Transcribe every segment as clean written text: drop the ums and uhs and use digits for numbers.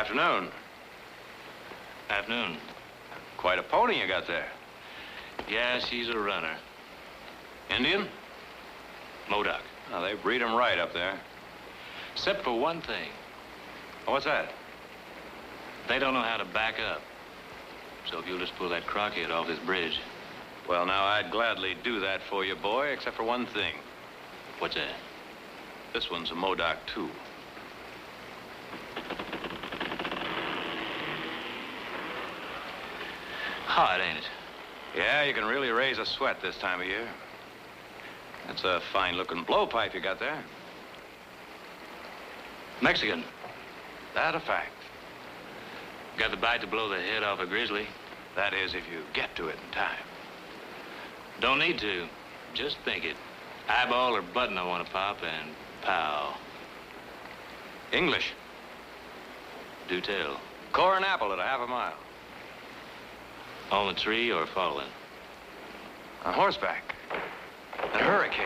Afternoon. Afternoon. Quite a pony you got there. Yeah, she's a runner. Indian? Modoc. Oh, they breed 'em right up there. Except for one thing. What's that? They don't know how to back up. So if you'll just pull that crockhead off this bridge. Well, now, I'd gladly do that for you, boy, except for one thing. What's that? This one's a Modoc, too. Hot, ain't it? Yeah, you can really raise a sweat this time of year. That's a fine-looking blowpipe you got there. Mexican. That a fact. Got the bite to blow the head off a grizzly. That is, if you get to it in time. Don't need to. Just think it. Eyeball or button I want to pop, and pow. English. Do tell. Core and apple at a half a mile. On the tree or falling? On horseback. A hurricane.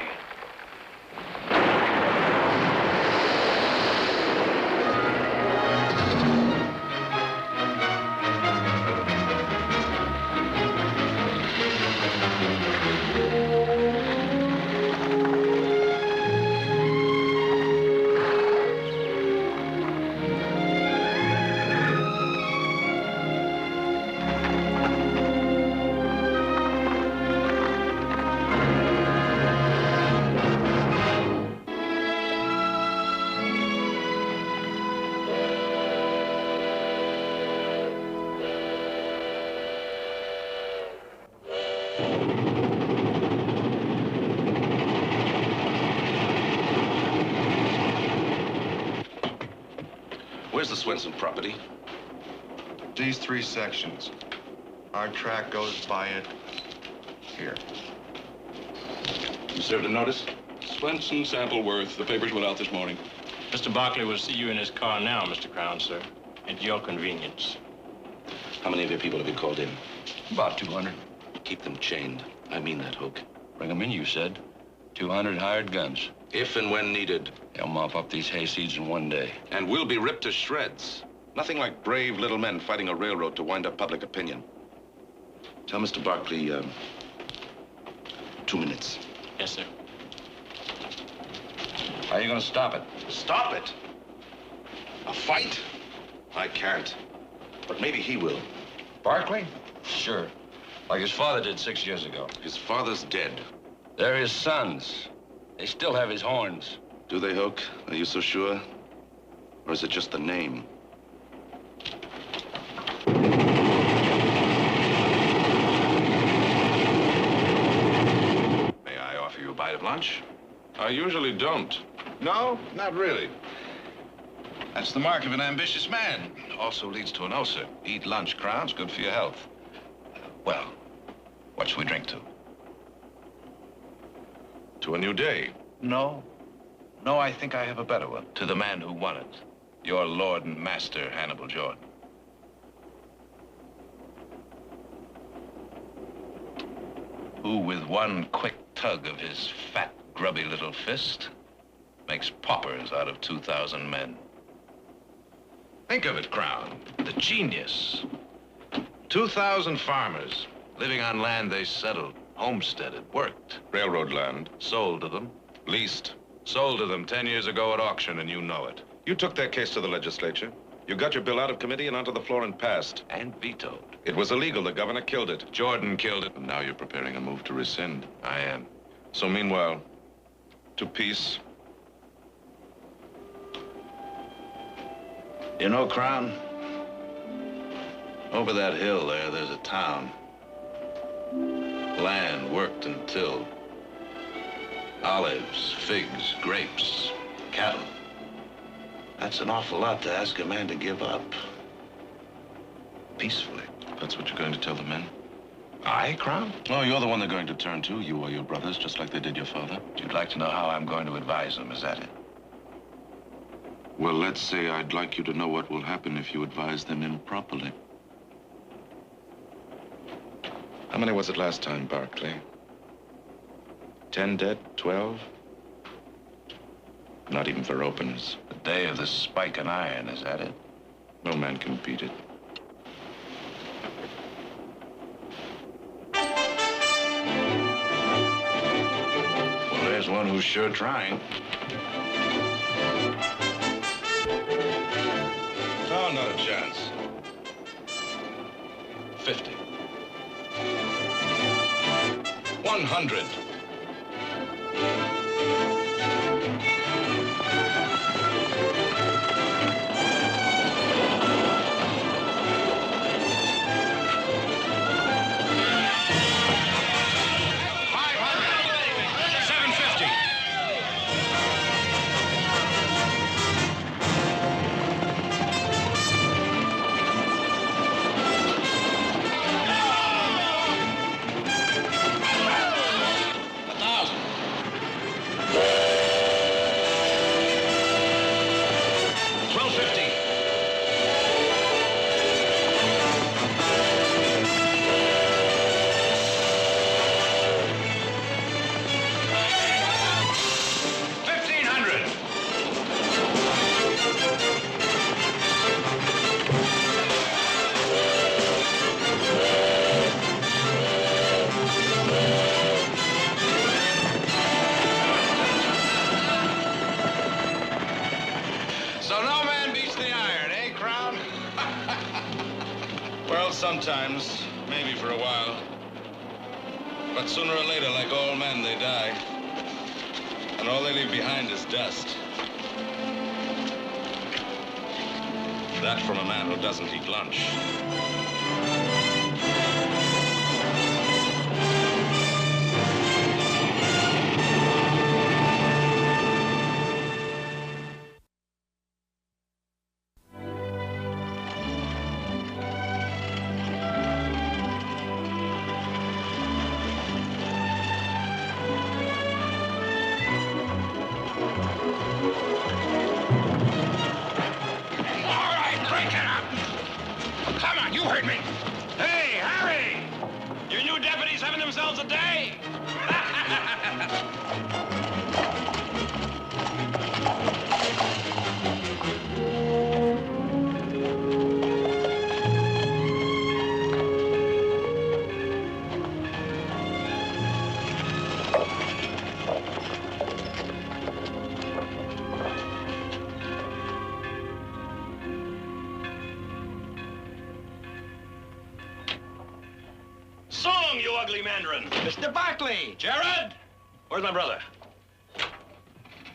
Where's the Swenson property? These 3 sections. Our track goes by it here. You served a notice? Swenson, Sampleworth. The papers went out this morning. Mr. Barkley will see you in his car now, Mr. Crown, sir. At your convenience. How many of your people have you called in? About 200. Keep them chained. I mean that, Hoke. Bring them in, you said. 200 hired guns. If and when needed. They'll mop up these hayseeds in one day. And we'll be ripped to shreds. Nothing like brave little men fighting a railroad to wind up public opinion. Tell Mr. Barkley, 2 minutes. Yes, sir. How are you gonna stop it? Stop it! A fight? I can't. But maybe he will. Barkley? Sure. Like his father did 6 years ago. His father's dead. They're his sons. They still have his horns. Do they, Hoke? Are you so sure? Or is it just the name? May I offer you a bite of lunch? I usually don't. No, not really. That's the mark of an ambitious man. Also leads to an ulcer. Eat lunch, Crowns. Good for your health. Well, what shall we drink to? To a new day. No. No, I think I have a better one. To the man who won it. Your lord and master, Hannibal Jordan. Who, with one quick tug of his fat, grubby little fist, makes paupers out of 2,000 men. Think of it, Crown. The genius. 2,000 farmers living on land they settled, homesteaded, worked. Railroad land. Sold to them. Leased. Sold to them 10 years ago at auction, and you know it. You took that case to the legislature. You got your bill out of committee and onto the floor and passed. And vetoed. It was illegal. The governor killed it. Jordan killed it. And now you're preparing a move to rescind. I am. So meanwhile, to peace. You know, Crown, over that hill there's a town. Land worked and tilled. Olives, figs, grapes, cattle. That's an awful lot to ask a man to give up. Peacefully. That's what you're going to tell the men? I, Crown? Oh, you're the one they're going to turn to, you or your brothers, just like they did your father. You'd like to know how I'm going to advise them, is that it? Well, let's say I'd like you to know what will happen if you advise them improperly. How many was it last time, Barkley? 10 dead? 12? Not even for openers. The day of the spike and iron, is that it? No man can beat it. Well, there's one who's sure trying. No, not a chance. 50. 100. Sometimes, maybe for a while. But sooner or later, like all men, they die. And all they leave behind is dust. That from a man who doesn't eat lunch. Mr. Barkley! Jared! Where's my brother?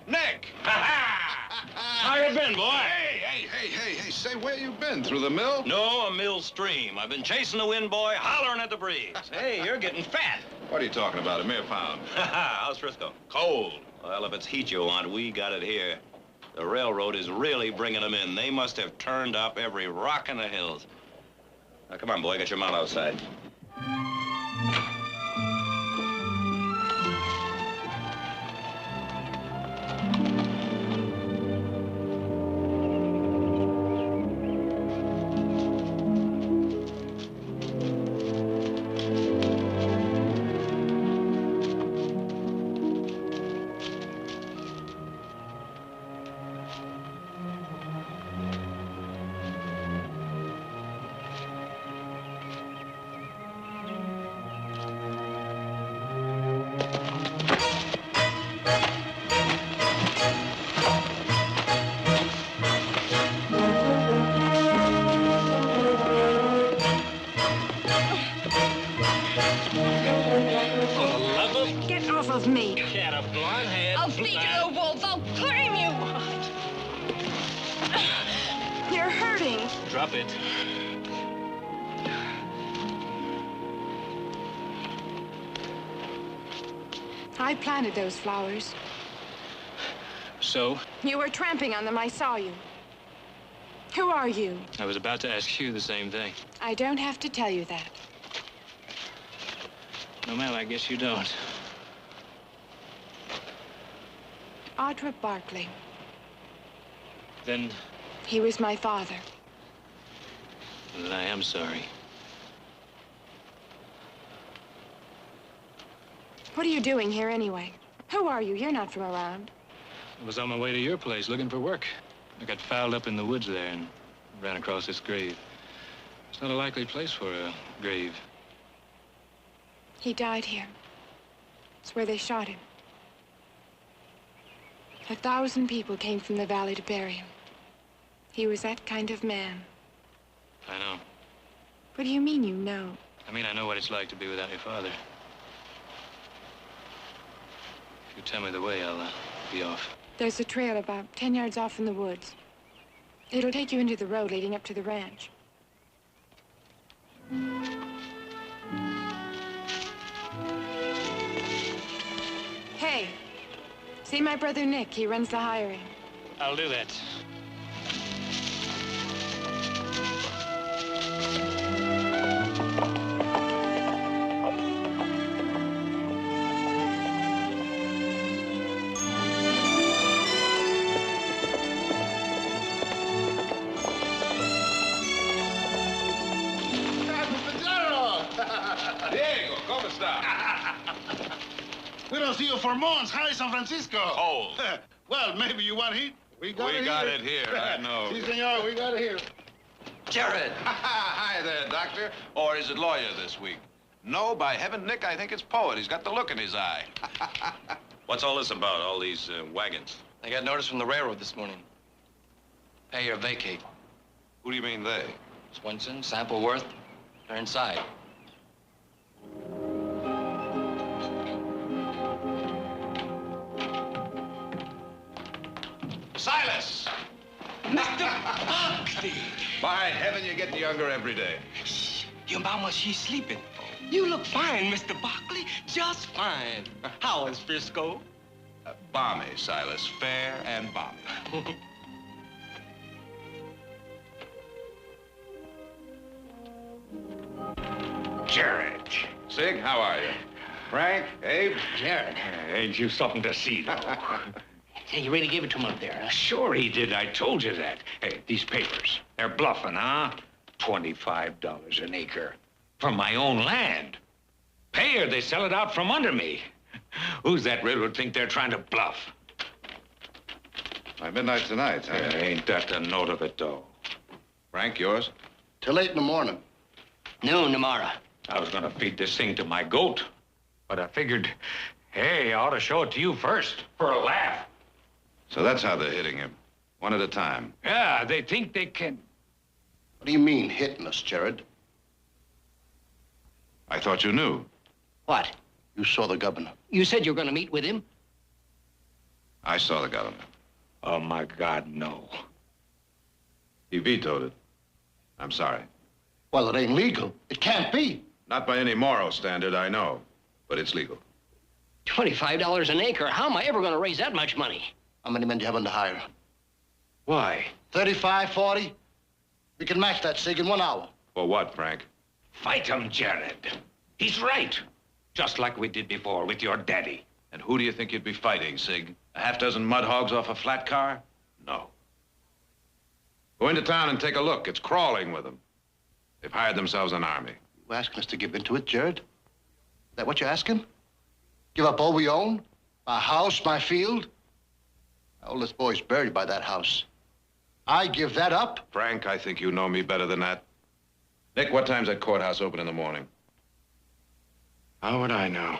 Nick! How you been, boy? Hey, say, where you been? Through the mill? No, a mill stream. I've been chasing the wind, boy, hollering at the breeze. Hey, you're getting fat. What are you talking about, a mere pound? How's Frisco? Cold. Well, if it's heat you want, we got it here. The railroad is really bringing them in. They must have turned up every rock in the hills. Now, come on, boy, get your mount outside. Of me. Cat a blonde head. I'll feed you to the wolves. I'll claim you. You're hurting. Drop it. I planted those flowers. So? You were tramping on them. I saw you. Who are you? I was about to ask you the same thing. I don't have to tell you that. No, ma'am, I guess you don't. Barkley. Then? He was my father. Well, I am sorry. What are you doing here anyway? Who are you? You're not from around. I was on my way to your place looking for work. I got fouled up in the woods there, and ran across this grave. It's not a likely place for a grave. He died here. It's where they shot him. 1,000 people came from the valley to bury him. He was that kind of man. I know. What do you mean you know? I mean, I know what it's like to be without your father. If you tell me the way, I'll be off. There's a trail about 10 yards off in the woods. It'll take you into the road leading up to the ranch. Hey, see my brother Nick. He runs the hiring. I'll do that. Diego, ¿cómo está? We don't see you for months. Hi, San Francisco. Cold. Well, maybe you want heat. We got it here, I know. Si, senor, we got it here. Jared! Hi there, doctor. Or is it lawyer this week? No, by heaven, Nick, I think it's poet. He's got the look in his eye. What's all this about, all these wagons? I got notice from the railroad this morning. Pay or vacate. Who do you mean they? Swenson, Sampleworth, they're inside. Silas! Mr. Barkley! By heaven, you're getting younger every day. Shh. Your mama, she's sleeping. You look fine, Mr. Barkley. Just fine. How is Frisco? Balmy, Silas. Fair and balmy. Jared. Sig, how are you? Frank, Abe? Jared. Ain't you something to see, though? Hey, you really gave it to him up there, huh? Sure he did. I told you that. Hey, these papers, they're bluffing, huh? $25 an acre from my own land. Pay or they sell it out from under me. Who's that railroad think they're trying to bluff? By midnight tonight, huh? Ain't that the note of it, though? Frank, yours? Till 8 in the morning. Noon tomorrow. I was gonna feed this thing to my goat, but I figured, hey, I ought to show it to you first, for a laugh. So that's how they're hitting him. One at a time. Yeah, they think they can. What do you mean, hitting us, Jared? I thought you knew. What? You saw the governor. You said you were going to meet with him? I saw the governor. Oh, my God, no. He vetoed it. I'm sorry. Well, it ain't legal. It can't be. Not by any moral standard, I know. But it's legal. $25 an acre. How am I ever going to raise that much money? How many men do you have under hire? Why? 35, 40? We can match that, Sig, in 1 hour. For what, Frank? Fight him, Jared. He's right. Just like we did before with your daddy. And who do you think you'd be fighting, Sig? A half dozen mud hogs off a flat car? No. Go into town and take a look. It's crawling with them. They've hired themselves an army. You asking us to give in to it, Jared? Is that what you're asking? Give up all we own? My house, my field? My oldest boy's buried by that house. I give that up? Frank, I think you know me better than that. Nick, what time's that courthouse open in the morning? How would I know?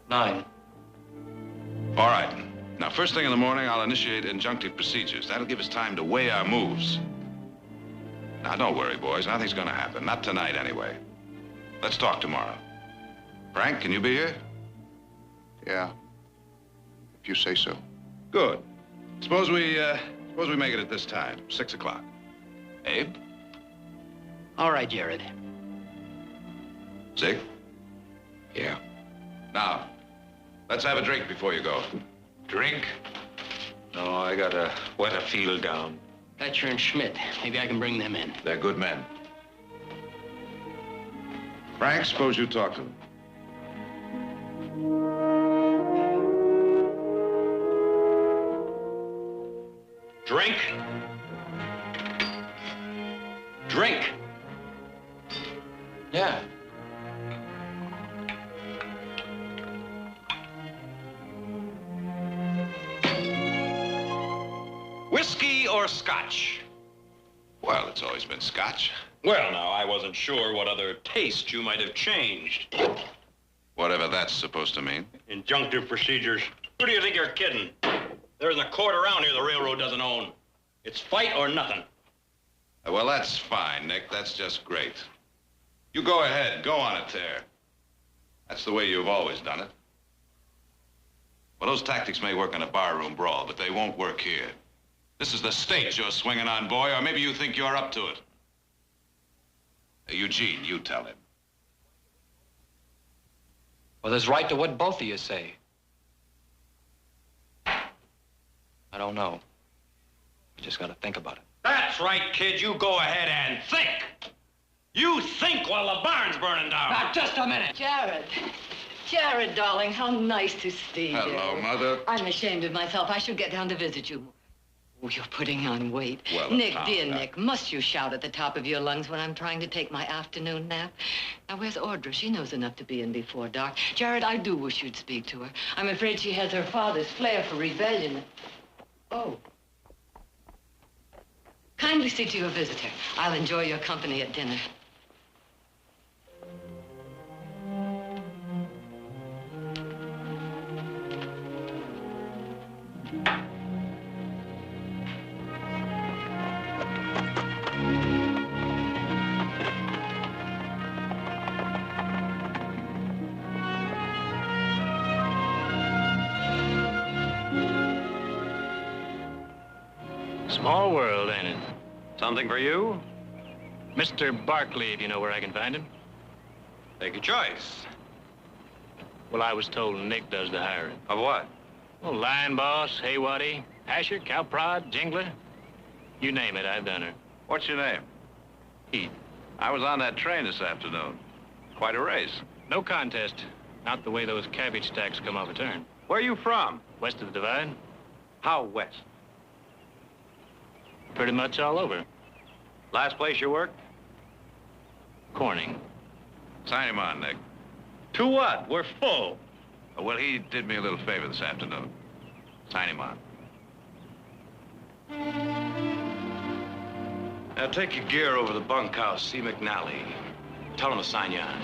Nine. All right. Now, first thing in the morning, I'll initiate injunctive procedures. That'll give us time to weigh our moves. Now, don't worry, boys. Nothing's gonna happen. Not tonight, anyway. Let's talk tomorrow. Frank, can you be here? Yeah. If you say so. Good. Suppose we make it at this time, 6 o'clock. Abe? All right, Jared. Sig? Yeah. Now, let's have a drink before you go. Drink? No, I gotta wet a field down. Fletcher and Schmidt. Maybe I can bring them in. They're good men. Frank, suppose you talk to them. Drink? Drink? Yeah. scotch? Well, it's always been scotch. Well, now, I wasn't sure what other taste you might have changed. Whatever that's supposed to mean. Injunctive procedures. Who do you think you're kidding? There isn't a court around here the railroad doesn't own. It's fight or nothing. Well, that's fine, Nick. That's just great. You go ahead. Go on it there. That's the way you've always done it. Well, those tactics may work in a barroom brawl, but they won't work here. This is the state you're swinging on, boy, or maybe you think you're up to it. Eugene, you tell him. Well, there's right to what both of you say. I don't know. You just gotta think about it. That's right, kid. You go ahead and think. You think while the barn's burning down. Now, just a minute. Jared. Jared, darling, how nice to see you. Hello, Mother. I'm ashamed of myself. I should get down to visit you. Oh, you're putting on weight. Well, Nick, now, dear Nick, must you shout at the top of your lungs when I'm trying to take my afternoon nap? Now, where's Audra? She knows enough to be in before dark. Jared, I do wish you'd speak to her. I'm afraid she has her father's flair for rebellion. Oh. Kindly see to your visitor. I'll enjoy your company at dinner. Small world, ain't it? Something for you? Mr. Barkley, if you know where I can find him. Take your choice. Well, I was told Nick does the hiring. Of what? Well, line boss, haywaddy, hasher, cow prod, jingler. You name it, I've done her. What's your name? Heath. I was on that train this afternoon. Quite a race. No contest. Not the way those cabbage stacks come off a turn. Where are you from? West of the divide. How west? Pretty much all over. Last place you worked? Corning. Sign him on, Nick. To what? We're full. Well, he did me a little favor this afternoon. Sign him on. Now take your gear over to the bunkhouse, see McNally. Tell him to sign you on.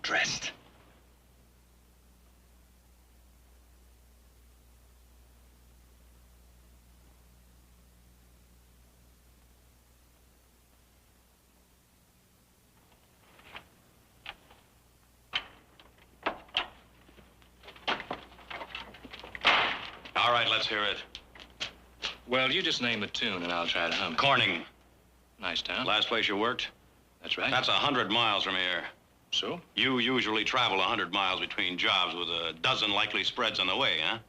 Dressed. All right, let's hear it. Well, you just name the tune and I'll try to hum it. Corning. Nice town. Last place you worked? That's right. That's 100 miles from here. So? You usually travel 100 miles between jobs with a dozen likely spreads on the way, huh?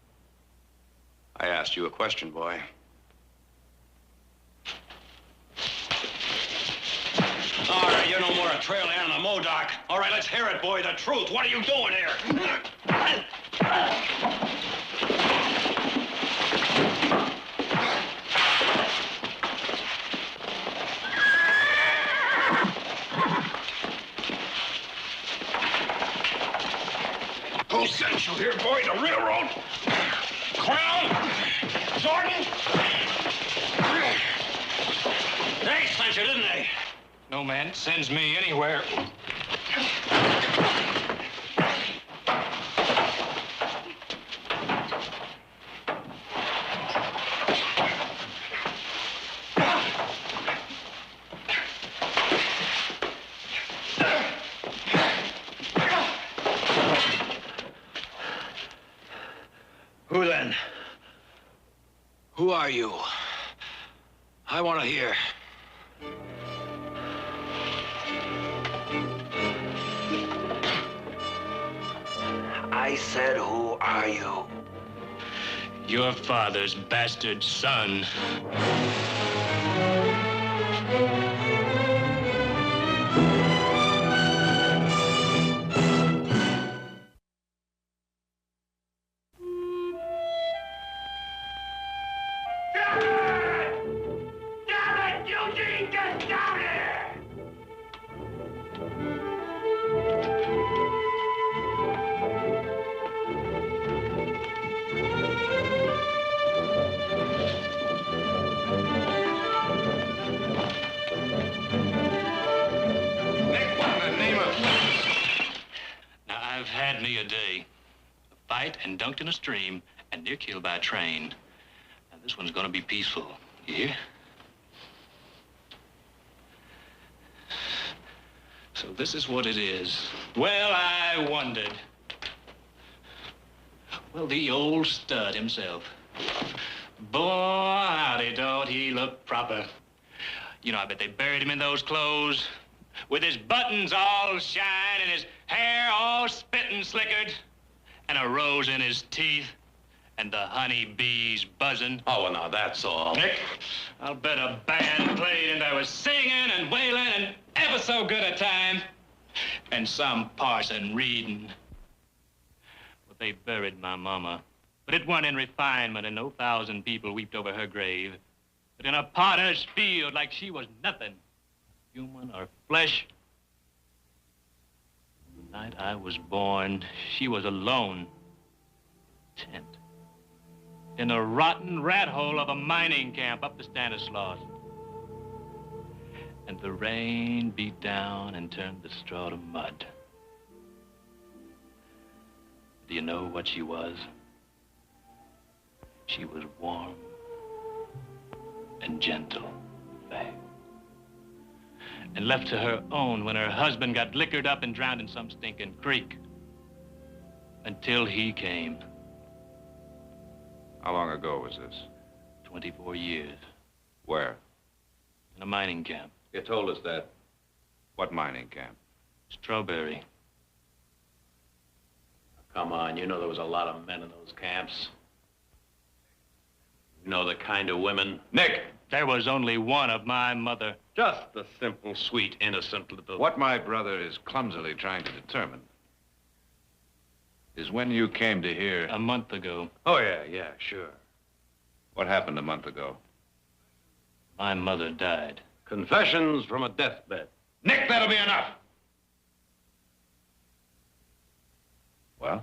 I asked you a question, boy. All right, you're no more a trail hand than a Modoc. All right, let's hear it, boy, the truth. What are you doing here? Who sent you here, boy? The railroad? Crown? Jordan? They sent you, didn't they? No man sends me anywhere. Who then? Who are you? I want to hear. I said, who are you? Your father's bastard son. And dunked in a stream and near killed by a train. Now, this one's gonna be peaceful. You hear? So this is what it is. Well, I wondered. Well, the old stud himself. Boy, howdy, don't he look proper. You know, I bet they buried him in those clothes with his buttons all shine and his hair all spittin' slickered. And a rose in his teeth, and the honey bees buzzing. Oh, well, now that's all. Nick, I'll bet a band played and there was singing and wailing and ever so good a time. And some parson reading. Well, they buried my mama, but it wasn't in refinement and no 1,000 people wept over her grave. But in a potter's field like she was nothing, human or flesh. The night I was born, she was alone. Tent. In a rotten rat hole of a mining camp up the Stanislaus. And the rain beat down and turned the straw to mud. Do you know what she was? She was warm and gentle, fair. And left to her own when her husband got liquored up and drowned in some stinking creek. Until he came. How long ago was this? 24 years. Where? In a mining camp. You told us that. What mining camp? Strawberry. Come on, you know there was a lot of men in those camps. You know the kind of women. Nick! There was only one of my mother. Just a simple, sweet, innocent little... What my brother is clumsily trying to determine is when you came to here... A month ago. Oh, yeah, sure. What happened a month ago? My mother died. Confessions from a deathbed. Nick, that'll be enough! Well?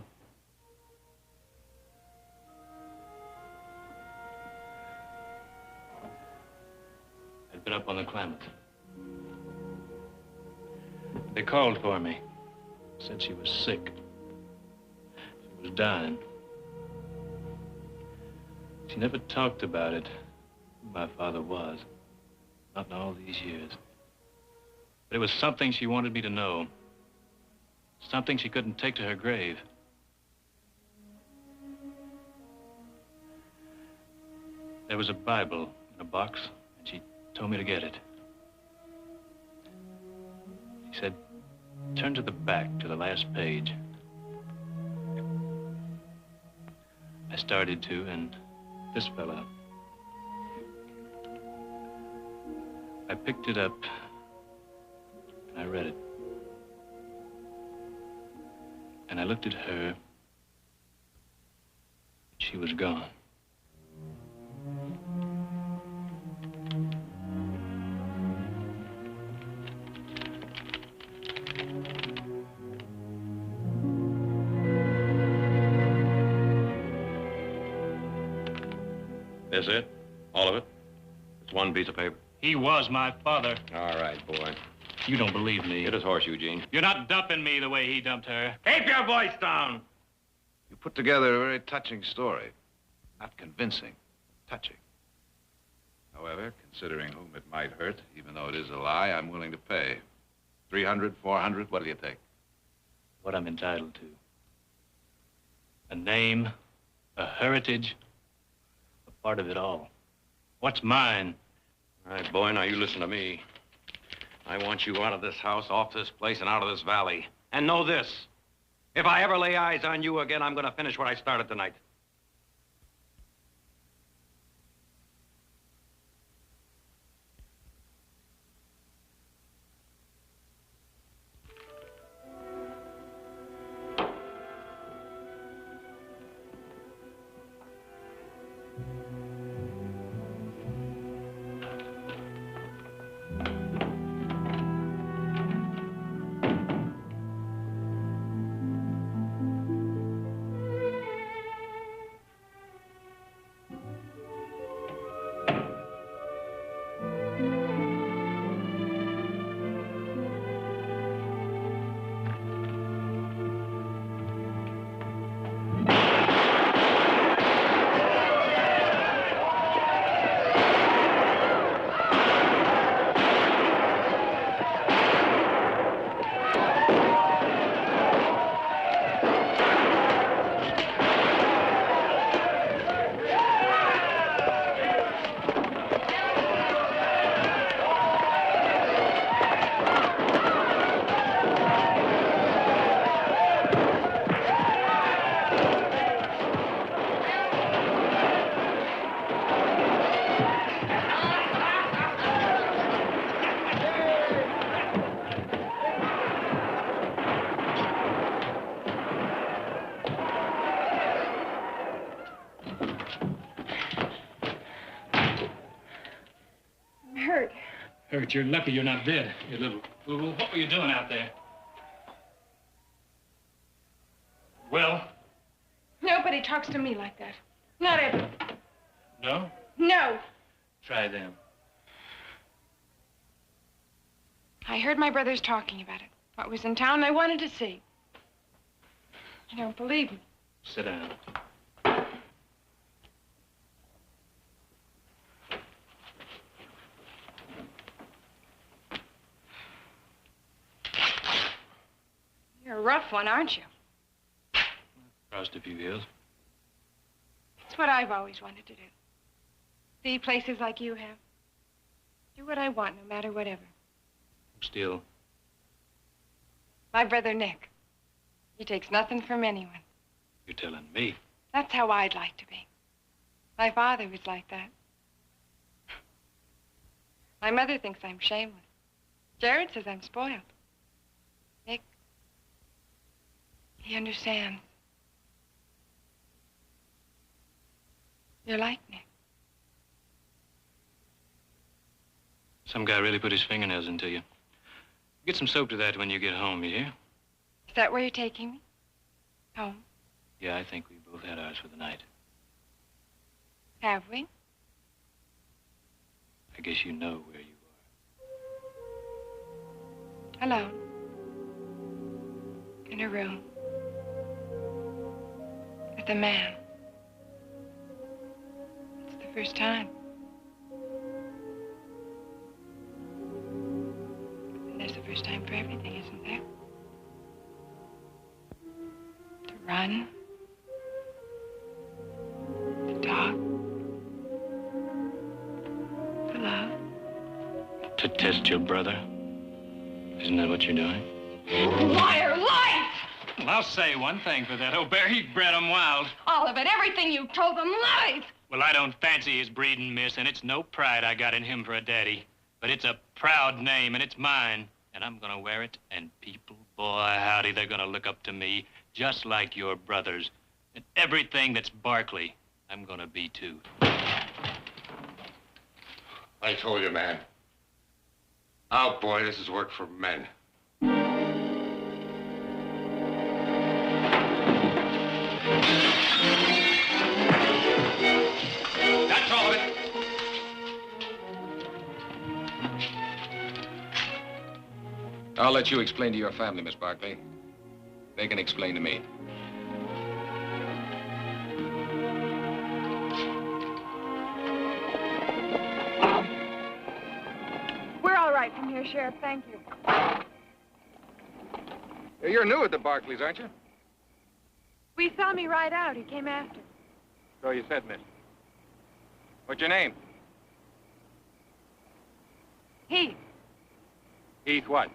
I'd been up on the Klamath. They called for me. Said she was sick. She was dying. She never talked about it, who my father was. Not in all these years. But it was something she wanted me to know. Something she couldn't take to her grave. There was a Bible in a box, and she told me to get it. She said, turn to the back, to the last page. I started to, and this fell out. I picked it up, and I read it. And I looked at her. She was gone. Is it? All of it? It's one piece of paper. He was my father. All right, boy. You don't believe me. Get his horse, Eugene. You're not dumping me the way he dumped her. Keep your voice down. You put together a very touching story. Not convincing, touching. However, considering whom it might hurt, even though it is a lie, I'm willing to pay. 300, 400, what do you take? What I'm entitled to. A name, a heritage, a part of it all. What's mine? All right, boy, now you listen to me. I want you out of this house, off this place, and out of this valley. And know this. If I ever lay eyes on you again, I'm going to finish what I started tonight. hurt. Hurt? You're lucky you're not dead, you little fool. What were you doing out there? Well? Nobody talks to me like that. Not ever. No? No. Try them. I heard my brothers talking about it. What was in town I wanted to see. You don't believe me. Sit down. You're a rough one, aren't you? Crossed a few hills. It's what I've always wanted to do. See places like you have. Do what I want, no matter whatever. Still. My brother Nick. He takes nothing from anyone. You're telling me. That's how I'd like to be. My father was like that. My mother thinks I'm shameless. Jared says I'm spoiled. Nick, he understands. You're like Nick. Some guy really put his fingernails into you. Get some soap to that when you get home, you hear? Is that where you're taking me? Home? Yeah, I think we both had ours for the night. Have we? I guess you know where you Alone. In a room. With a man. It's the first time. And there's the first time for everything, isn't there? To run. To talk. To love. are. To test your brother? Isn't that what you're doing? Liar, liar! Well, I'll say one thing for that. Oh, Bear, he bred 'em wild. All of it, everything you told them, lies! Well, I don't fancy his breeding, miss, and it's no pride I got in him for a daddy. But it's a proud name, and it's mine. And I'm gonna wear it, and people, boy, howdy, they're gonna look up to me, just like your brothers. And everything that's Barkley, I'm gonna be, too. I told you, man. Oh, boy, this is work for men. That's all of it. I'll let you explain to your family, Miss Barkley. They can explain to me. We're all right from here, Sheriff. Thank you. You're new at the Barkleys, aren't you? We saw me ride out. He came after. So you said, miss. What's your name? Heath. Heath what?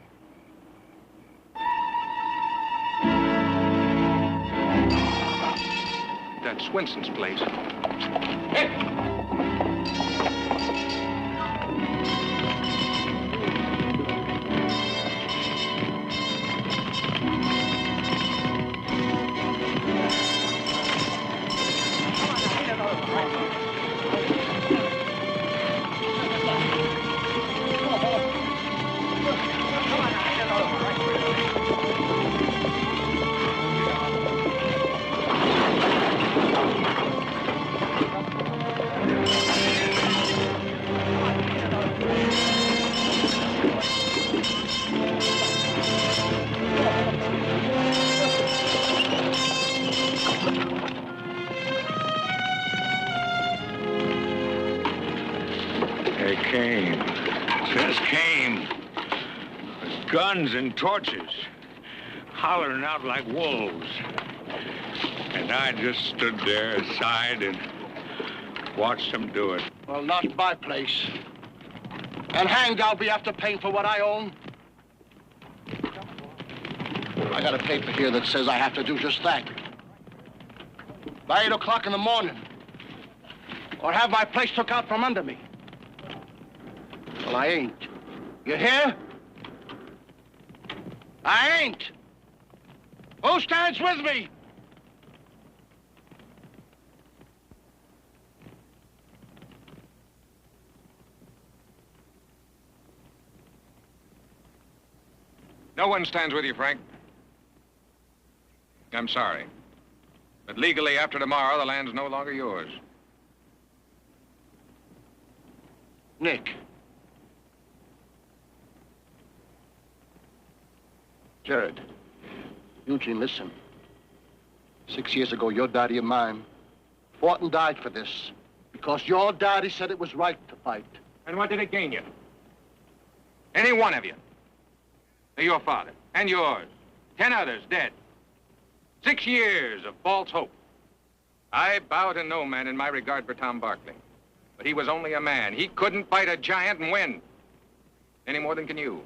That's Swinson's place. They came. Just came. With guns and torches. Hollering out like wolves. And I just stood there aside and watched them do it. Well, not my place. And hanged I'll be after paying for what I own. I got a paper here that says I have to do just that. By 8 o'clock in the morning. Or have my place took out from under me. Well, I ain't. You hear? I ain't. Who stands with me? No one stands with you, Frank. I'm sorry. But legally, after tomorrow, the land's no longer yours. Nick. Jared. Eugene, listen. 6 years ago, your daddy and mine fought and died for this. Because your daddy said it was right to fight. And what did it gain you? Any one of you. Your father and yours. 10 others dead. 6 years of false hope. I bow to no man in my regard for Tom Barkley. But he was only a man. He couldn't fight a giant and win. Any more than can you.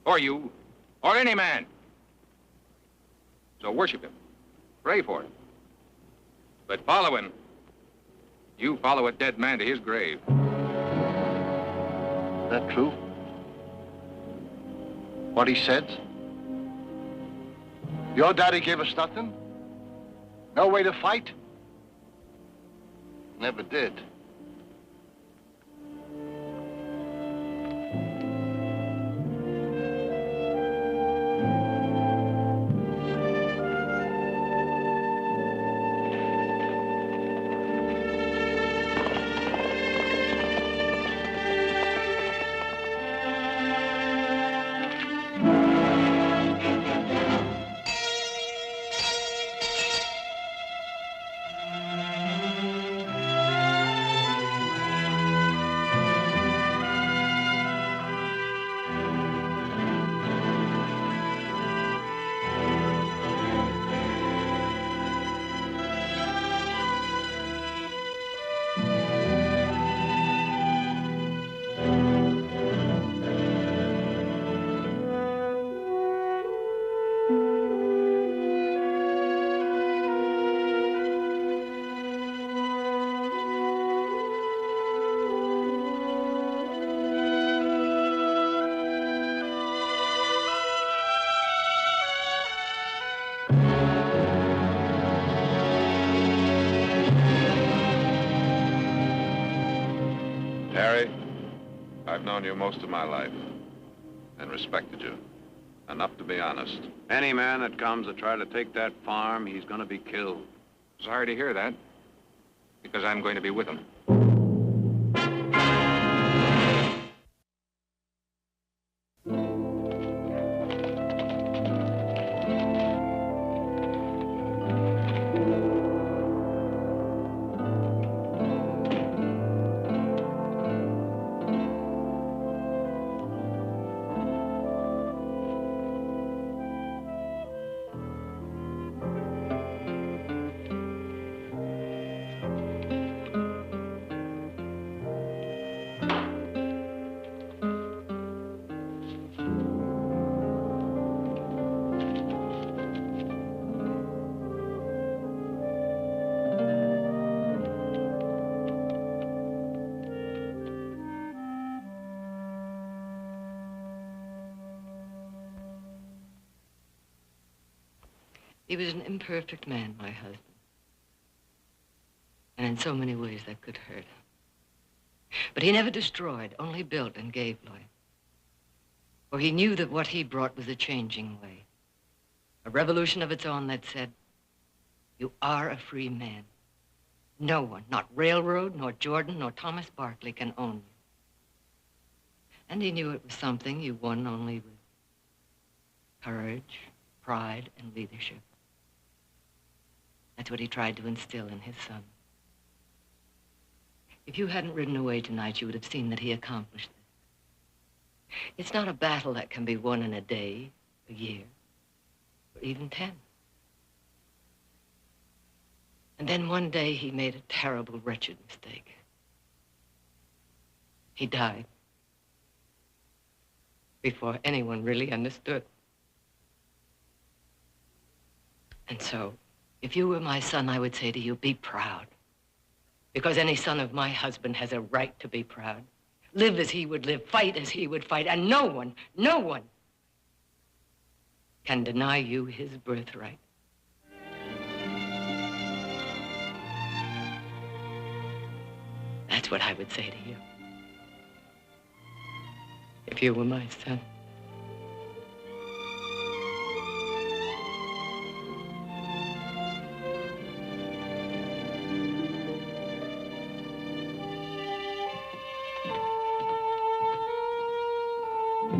Or you. Or any man. So worship him. Pray for him. But follow him. You follow a dead man to his grave. Is that true? What he said? Your daddy gave us nothing? No way to fight? Never did. I've known you most of my life and respected you. Enough to be honest. Any man that comes to try to take that farm, he's gonna be killed. Sorry to hear that, because I'm going to be with him. He was an imperfect man, my husband. And in so many ways that could hurt. But he never destroyed, only built and gave life. For he knew that what he brought was a changing way. A revolution of its own that said, you are a free man. No one, not railroad, nor Jordan, nor Thomas Barkley can own you. And he knew it was something you won only with courage, pride, and leadership. That's what he tried to instill in his son. If you hadn't ridden away tonight, you would have seen that he accomplished this. It's not a battle that can be won in a day, a year, or even 10. And then one day he made a terrible, wretched mistake. He died before anyone really understood. And so, if you were my son, I would say to you, be proud. Because any son of my husband has a right to be proud. Live as he would live, fight as he would fight, and no one can deny you his birthright. That's what I would say to you. If you were my son. I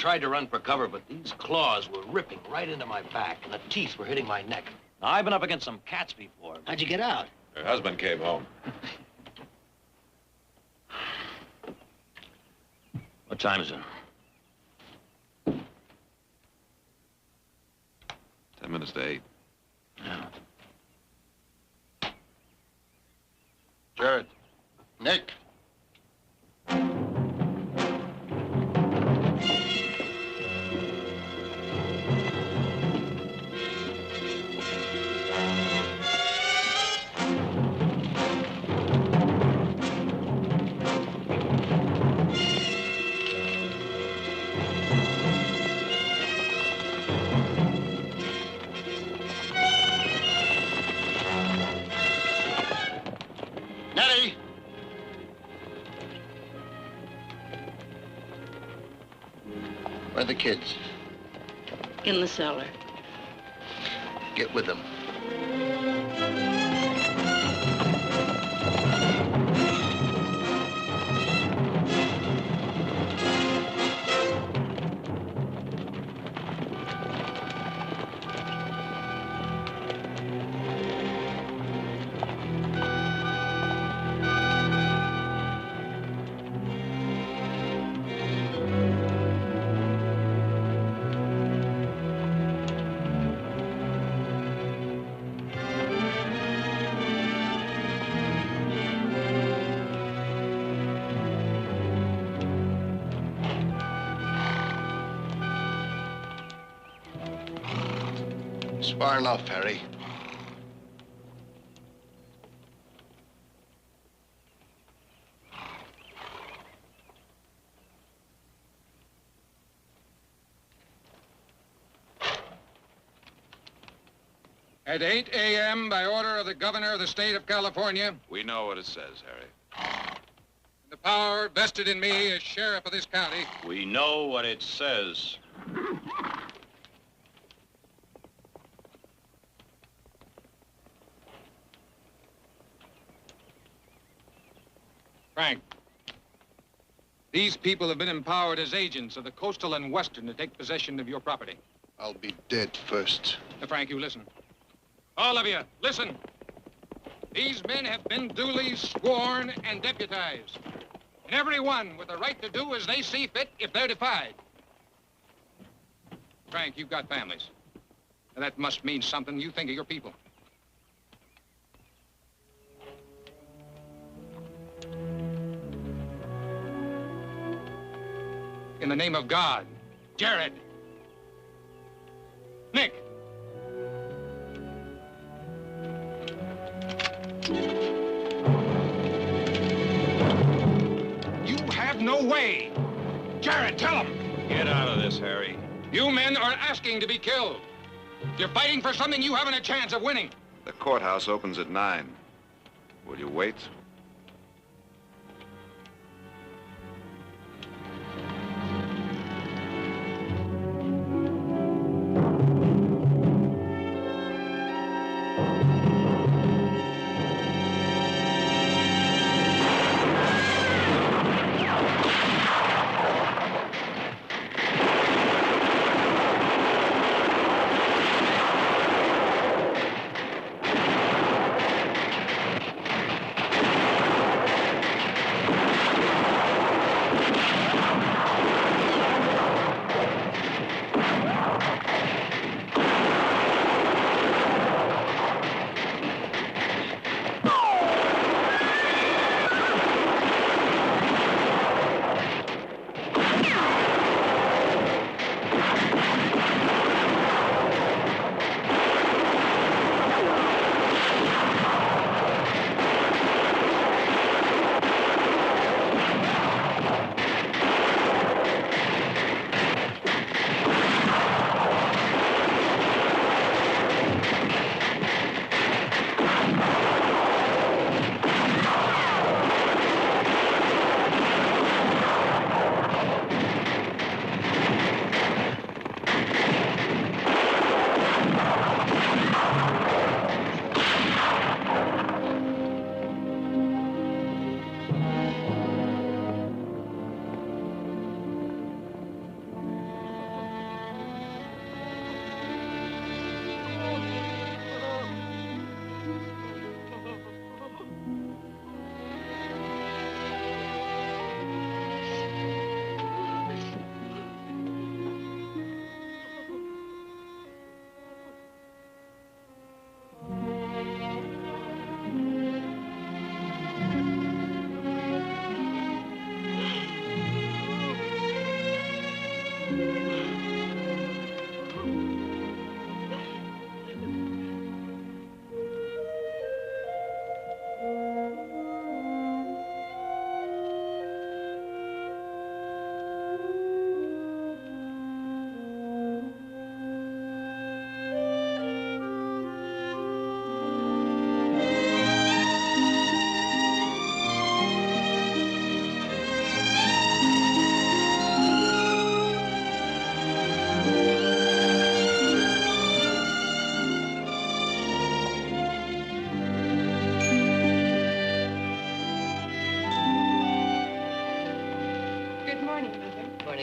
tried to run for cover, but these claws were ripping right into my back, and the teeth were hitting my neck. Now, I've been up against some cats before. How'd you get out? Her husband came home. What time is it? 10 minutes to 8. Yeah. Jared. Nick. Nettie! Where are the kids? In the cellar. Get with them. It's far enough, Harry. At 8 a.m., by order of the governor of the state of California, We know what it says, Harry. the power vested in me as sheriff of this county, We know what it says. Frank, these people have been empowered as agents of the Coastal and Western to take possession of your property. I'll be dead first. Now, Frank, you listen. All of you, listen. These men have been duly sworn and deputized. And every one with the right to do as they see fit if they're defied. Frank, you've got families. Now, that must mean something. You think of your people. In the name of God, Jared, Nick. You have no way. Jared, tell them. Get out of this, Harry. You men are asking to be killed. You're fighting for something you haven't a chance of winning. The courthouse opens at 9. Will you wait?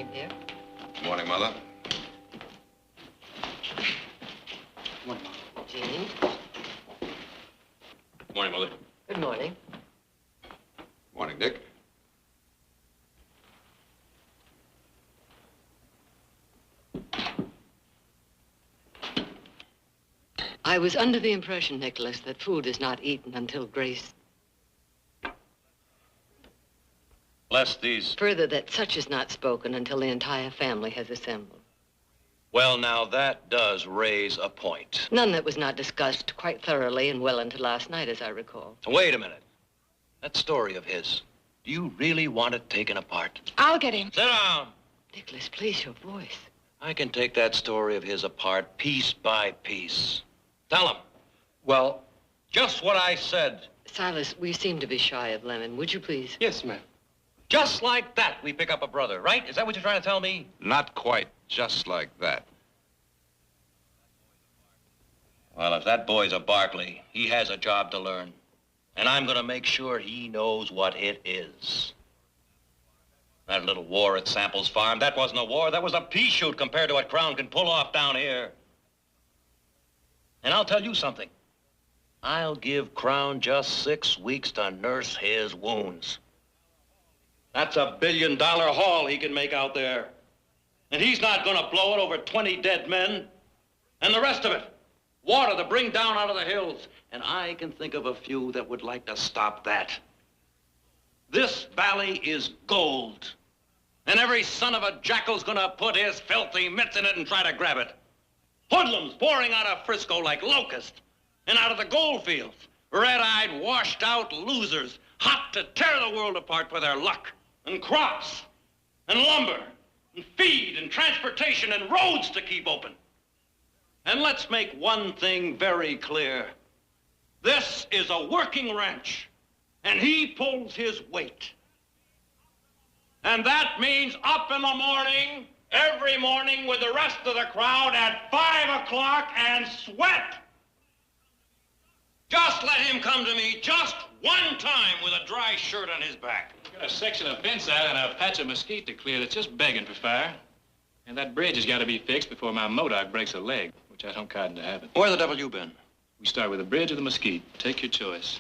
morning, dear. Morning, Mother. Jean. Morning, Mother. Good morning. Morning, Dick. I was under the impression, Nicholas, that food is not eaten until Grace... Bless these. Further, that such is not spoken until the entire family has assembled. Well, now, that does raise a point. None that was not discussed quite thoroughly and well into last night, as I recall. Wait a minute. That story of his, do you really want it taken apart? I'll get him. Sit down. Nicholas, please, your voice. I can take that story of his apart piece by piece. Tell him. Well, just what I said. Silas, we seem to be shy of Lemon. Would you please? Yes, ma'am. Just like that, we pick up a brother, right? Is that what you're trying to tell me? Not quite just like that. Well, if that boy's a Barkley, he has a job to learn. And I'm gonna make sure he knows what it is. That little war at Sample's farm, that wasn't a war, that was a pea shoot compared to what Crown can pull off down here. And I'll tell you something. I'll give Crown just 6 weeks to nurse his wounds. That's $1 billion haul he can make out there. And he's not gonna blow it over 20 dead men. And the rest of it, water to bring down out of the hills. And I can think of a few that would like to stop that. This valley is gold. And every son of a jackal's gonna put his filthy mitts in it and try to grab it. Hoodlums pouring out of Frisco like locusts and out of the gold fields. Red-eyed, washed-out losers, hot to tear the world apart for their luck. And crops, and lumber, and feed, and transportation, and roads to keep open. And let's make one thing very clear. This is a working ranch, and he pulls his weight. And that means up in the morning, every morning with the rest of the crowd at 5 o'clock and sweat. Just let him come to me just one time with a dry shirt on his back. Got a section of fence out and a patch of mesquite to clear that's just begging for fire. And that bridge has got to be fixed before my Modoc breaks a leg, which I don't cotton to happen. Where the devil you been? We start with the bridge or the mesquite. Take your choice.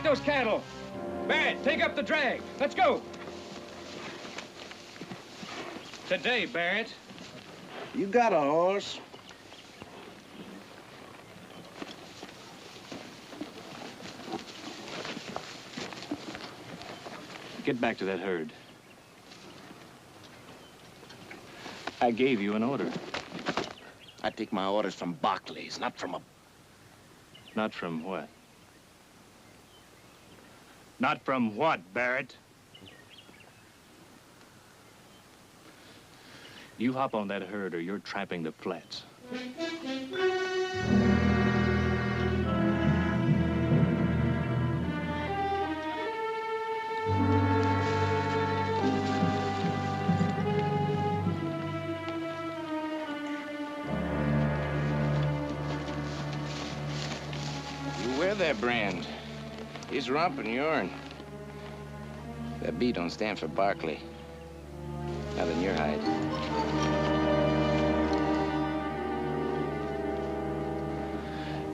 those cattle. Barrett, take up the drag. Let's go. Today, Barrett. You got a horse. Get back to that herd. I gave you an order. I take my orders from Barkley's, not from a... Not from what? Not from what, Barrett? You hop on that herd or you're trapping the flats. That brand. His rump and yourn. That B don't stand for Barkley. Not in your hide.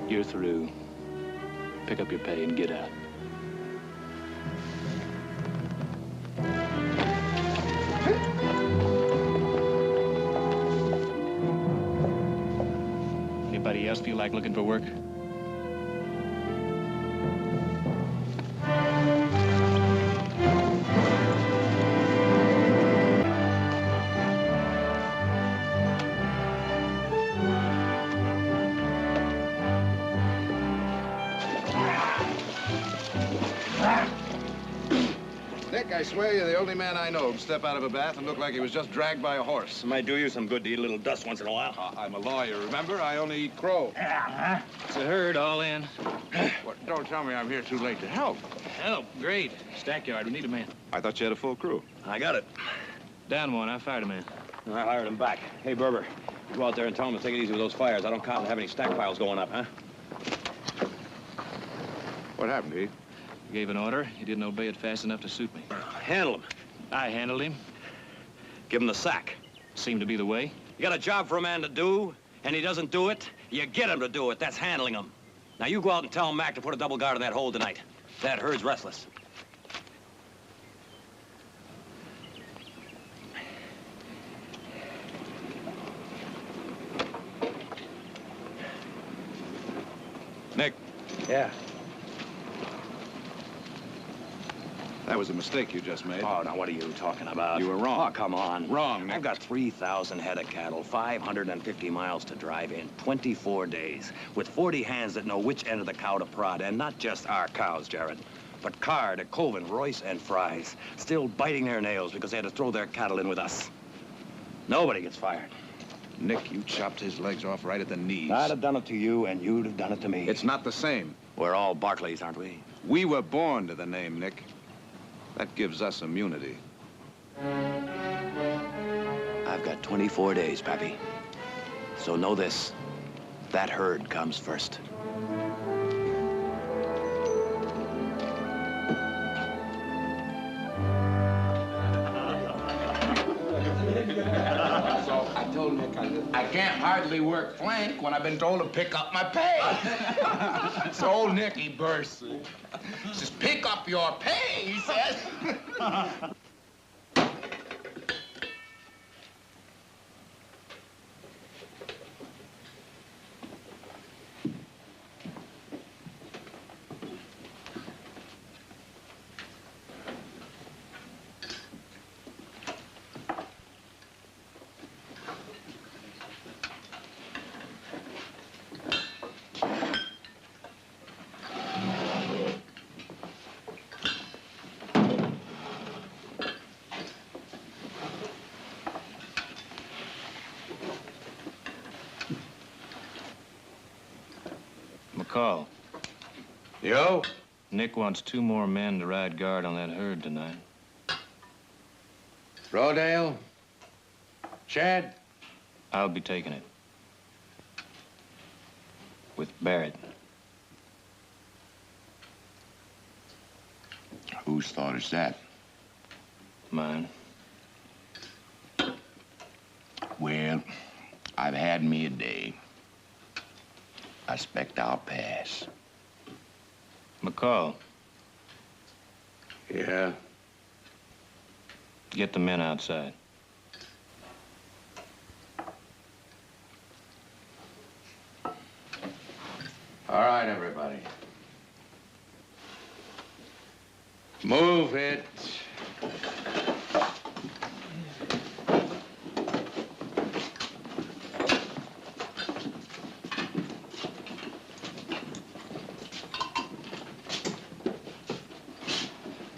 You're through. Pick up your pay and get out. Anybody else feel like looking for work? I swear you're the only man I know who'd step out of a bath and look like he was just dragged by a horse. It might do you some good to eat a little dust once in a while. I'm a lawyer, remember? I only eat crow. It's a herd all in. Well, don't tell me I'm here too late to help. Help? Great. Stackyard, we need a man. I thought you had a full crew. I got it. Down one, I fired a man. I hired him back. Hey, Berber, you go out there and tell him to take it easy with those fires. I don't count to have any stack piles going up, huh? What happened, Heath? You gave an order. He didn't obey it fast enough to suit me. Handle him. I handled him. Give him the sack. Seemed to be the way. You got a job for a man to do, and he doesn't do it, you get him to do it. That's handling him. Now, you go out and tell Mac to put a double guard on that hole tonight. That herd's restless. Nick. Yeah. That was a mistake you just made. Oh, now what are you talking about? You were wrong. Oh, come on. Wrong, Nick. I've got 3,000 head of cattle, 550 miles to drive in 24 days, with 40 hands that know which end of the cow to prod, and not just our cows, Jared, but Card, Colvin, Royce, and Fry's, still biting their nails because they had to throw their cattle in with us. Nobody gets fired. Nick, you chopped his legs off right at the knees. I'd have done it to you, and you'd have done it to me. It's not the same. We're all Barkleys, aren't we? We were born to the name, Nick. That gives us immunity. I've got 24 days, Pappy. So know this, that herd comes first. So I told Nick, I can't hardly work flank when I've been told to pick up my pay. So old Nick, he bursts. Says, pick up your pay, he says. Call. Yo? Nick wants 2 more men to ride guard on that herd tonight. Rodale? Chad? I'll be taking it. With Barrett. Whose thought is that? Mine. Well, I've had me a day. I expect I'll pass. McCall, Yeah? Get the men outside. All right, everybody. Move it.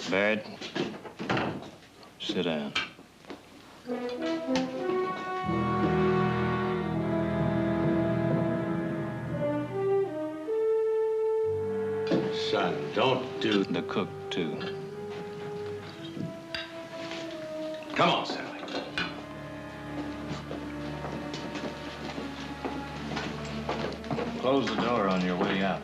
Barrett, sit down. Son, don't do... The cook, too. Come on, Sally. Close the door on your way out.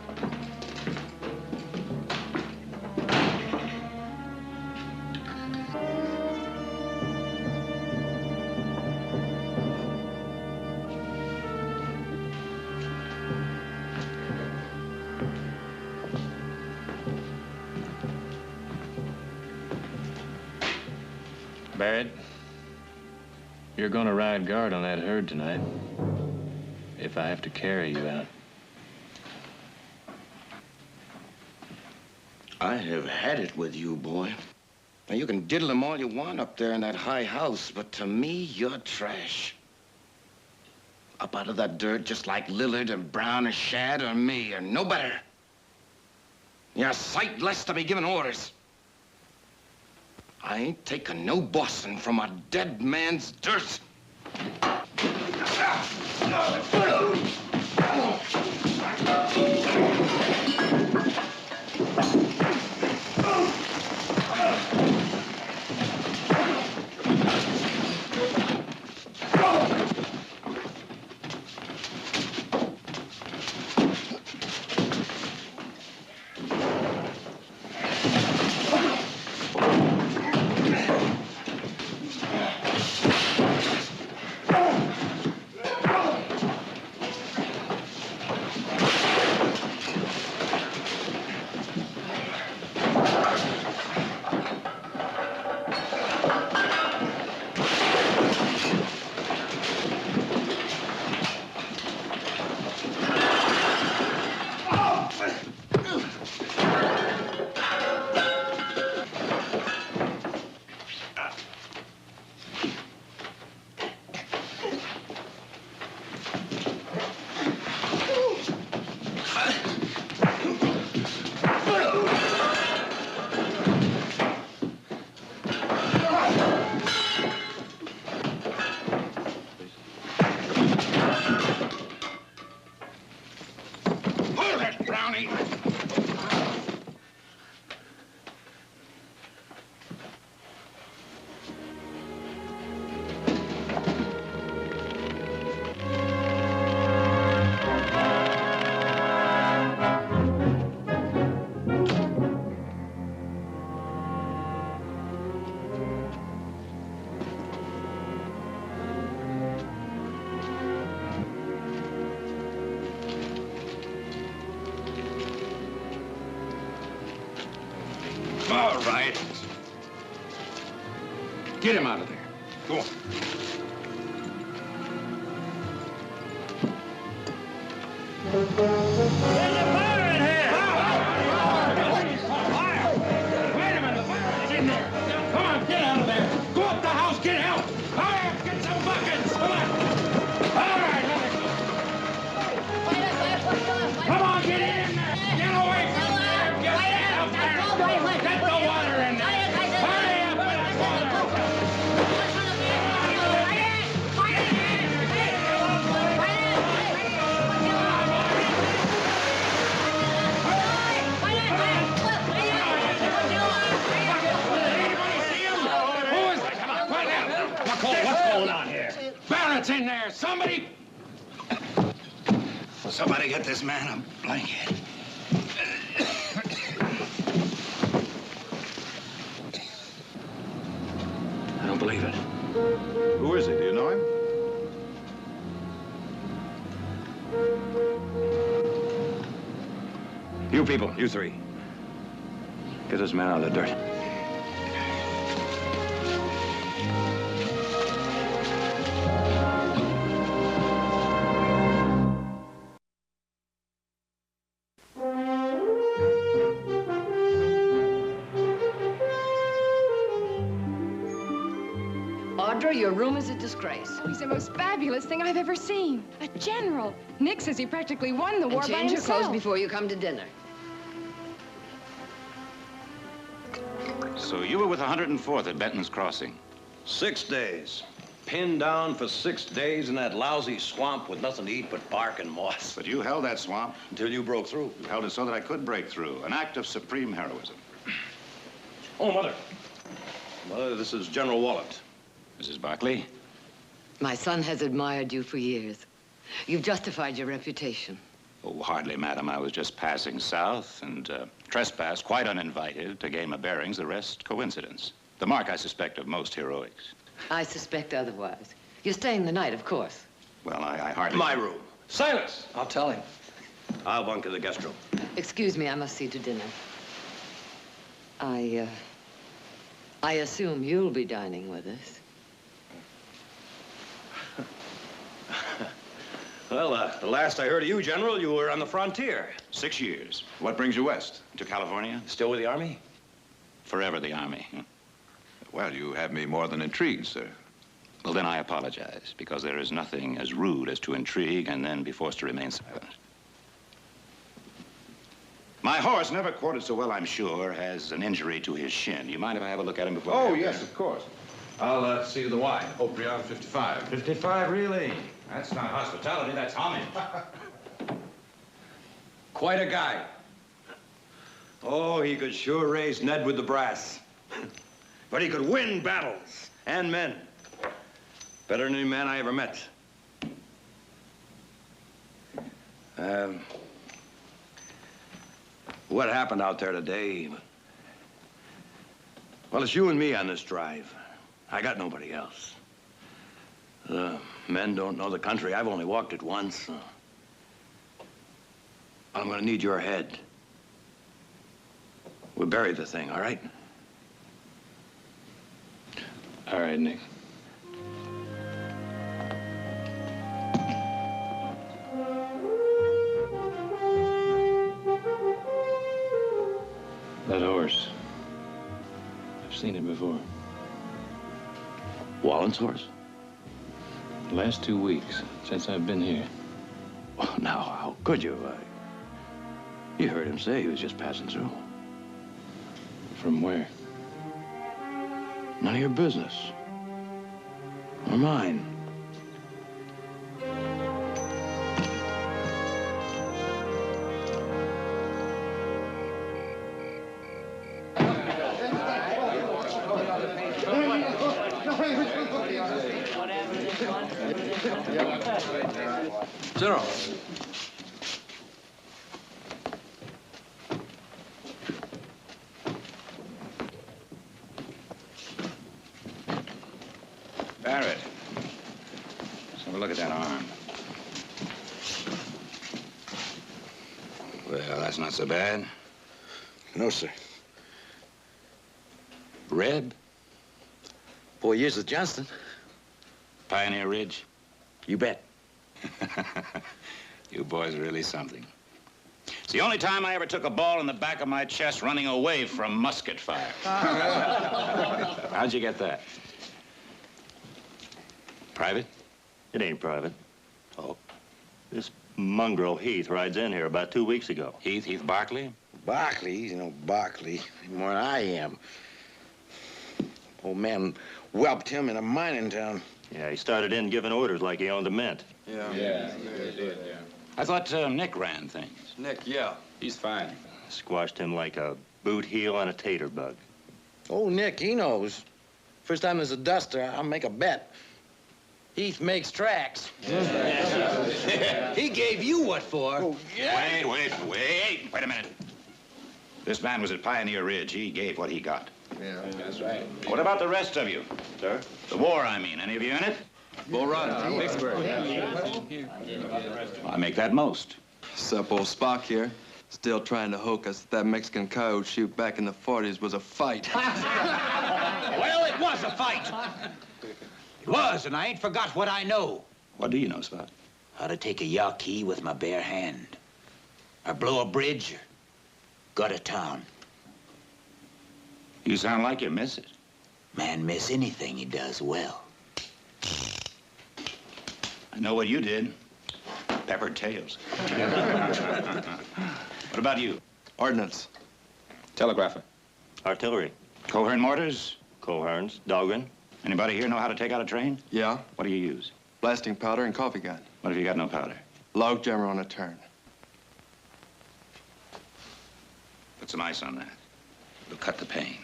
Barrett, you're gonna ride guard on that herd tonight. If I have to carry you out. I have had it with you, boy. Now, you can diddle him all you want up there in that high house, but to me, you're trash. Up out of that dirt just like Lillard and Brown and Shad or me, or no better. You're a sight less to be giving orders. I ain't taking no bossing from a dead man's dirt. All right. Get him out of there. Go on. There's a fire in here! Fire! Wait a minute, the fire is in there! Come on, get out of there! Go up the house, get help! Hurry up, get some buckets! Come on! All right, let it go! Come on, get in there! Get away from there! Get out there! Get the water in there! Hurry up with the water! What's going on here? Barrett's in there. Somebody... Somebody get this man a blanket. I don't believe it. Who is he? Do you know him? You people, you three. Get this man out of the dirt. General, your room is a disgrace. Oh, he's the most fabulous thing I've ever seen. A general. Nick says he practically won the war by Change your himself. clothes before you come to dinner. So you were with 104th at Benton's Crossing? 6 days. Pinned down for 6 days in that lousy swamp with nothing to eat but bark and moss. But you held that swamp. Until you broke through. You held it so that I could break through. An act of supreme heroism. Oh, Mother. Mother, this is General Wallet. Mrs. Barkley? My son has admired you for years. You've justified your reputation. Oh, hardly, madam. I was just passing south and trespassed, quite uninvited, to gain my bearings. The rest, coincidence. The mark, I suspect, of most heroics. I suspect otherwise. You're staying the night, of course. Well, I hardly... My room. Silence! I'll tell him. I'll bunk in the guest room. Excuse me, I must see to dinner. I assume you'll be dining with us. Well, the last I heard of you, General, you were on the frontier. 6 years. What brings you west? To California? Still with the Army? Forever the Army. Well, you have me more than intrigued, sir. Well, then I apologize, because there is nothing as rude as to intrigue and then be forced to remain silent. My horse, never quartered so well, I'm sure, has an injury to his shin. Do you mind if I have a look at him before? Oh, yes, of course. I'll see you the wine. Oprion 55. 55, really? That's not hospitality, that's homage. Quite a guy. Oh, he could sure raise Ned with the brass. But he could win battles and men. Better than any man I ever met. What happened out there today? Well, it's you and me on this drive. I got nobody else. The men don't know the country. I've only walked it once. I'm gonna need your head. We'll bury the thing, all right? All right, Nick. That horse. I've seen it before. Wallen's horse? The last 2 weeks, since I've been here. Well, now, how could you? You heard him say he was just passing through. From where? None of your business. Or mine. General. Barrett. Let's have a look at that arm. Well, that's not so bad. No, sir. Reb? 4 years with Johnston. Pioneer Ridge? You bet. You boys are really something. It's the only time I ever took a ball in the back of my chest running away from musket fire. How'd you get that? Private? It ain't private. Oh, this mongrel Heath rides in here about 2 weeks ago. Heath Barkley? Barkley, you know, Barkley, more than I am. Old man whelped him in a mining town. Yeah, he started in giving orders like he owned a mint. Yeah. I thought Nick ran things. Nick, yeah. He's fine. Squashed him like a boot heel on a tater bug. Oh, Nick, he knows. First time there's a duster, I'll make a bet. Heath makes tracks. He gave you what for? Oh, yeah. Wait a minute. This man was at Pioneer Ridge. He gave what he got. Yeah. That's right. What about the rest of you? Sir? The war, I mean. Any of you in it? Bull Run, Vicksburg. I make that most. Sup, old Spock here. Still trying to hook us that Mexican coyote shoot back in the 40s was a fight. Well, it was a fight. It was, and I ain't forgot what I know. What do you know, Spot? How to take a Yaqui with my bare hand. Or blow a bridge, or go to town. You sound like you miss it. Man miss anything he does well. I know what you did. Peppered tails. What about you? Ordnance. Telegrapher. Artillery. Coherent mortars? Coherence. Dahlgren. Anybody here know how to take out a train? Yeah. What do you use? Blasting powder and coffee gun. What if you got no powder? Log jammer on a turn. Put some ice on that. It'll cut the pain.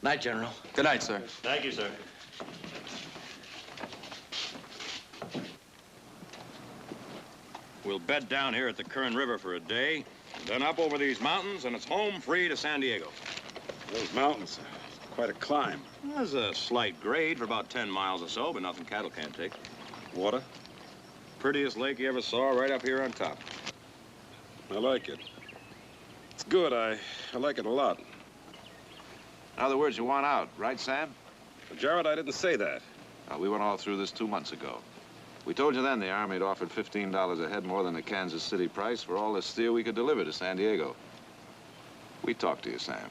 Night, General. Good night, sir. Thank you, sir. We'll bed down here at the Kern River for a day, then up over these mountains, and it's home free to San Diego. Those mountains, quite a climb. There's a slight grade for about 10 miles or so, but nothing cattle can't take. Water? Prettiest lake you ever saw right up here on top. I like it. It's good. I like it a lot. In other words, you want out, right, Sam? Jared, I didn't say that. We went all through this 2 months ago. We told you then the Army had offered $15 a head more than the Kansas City price for all the steel we could deliver to San Diego. We talked to you, Sam.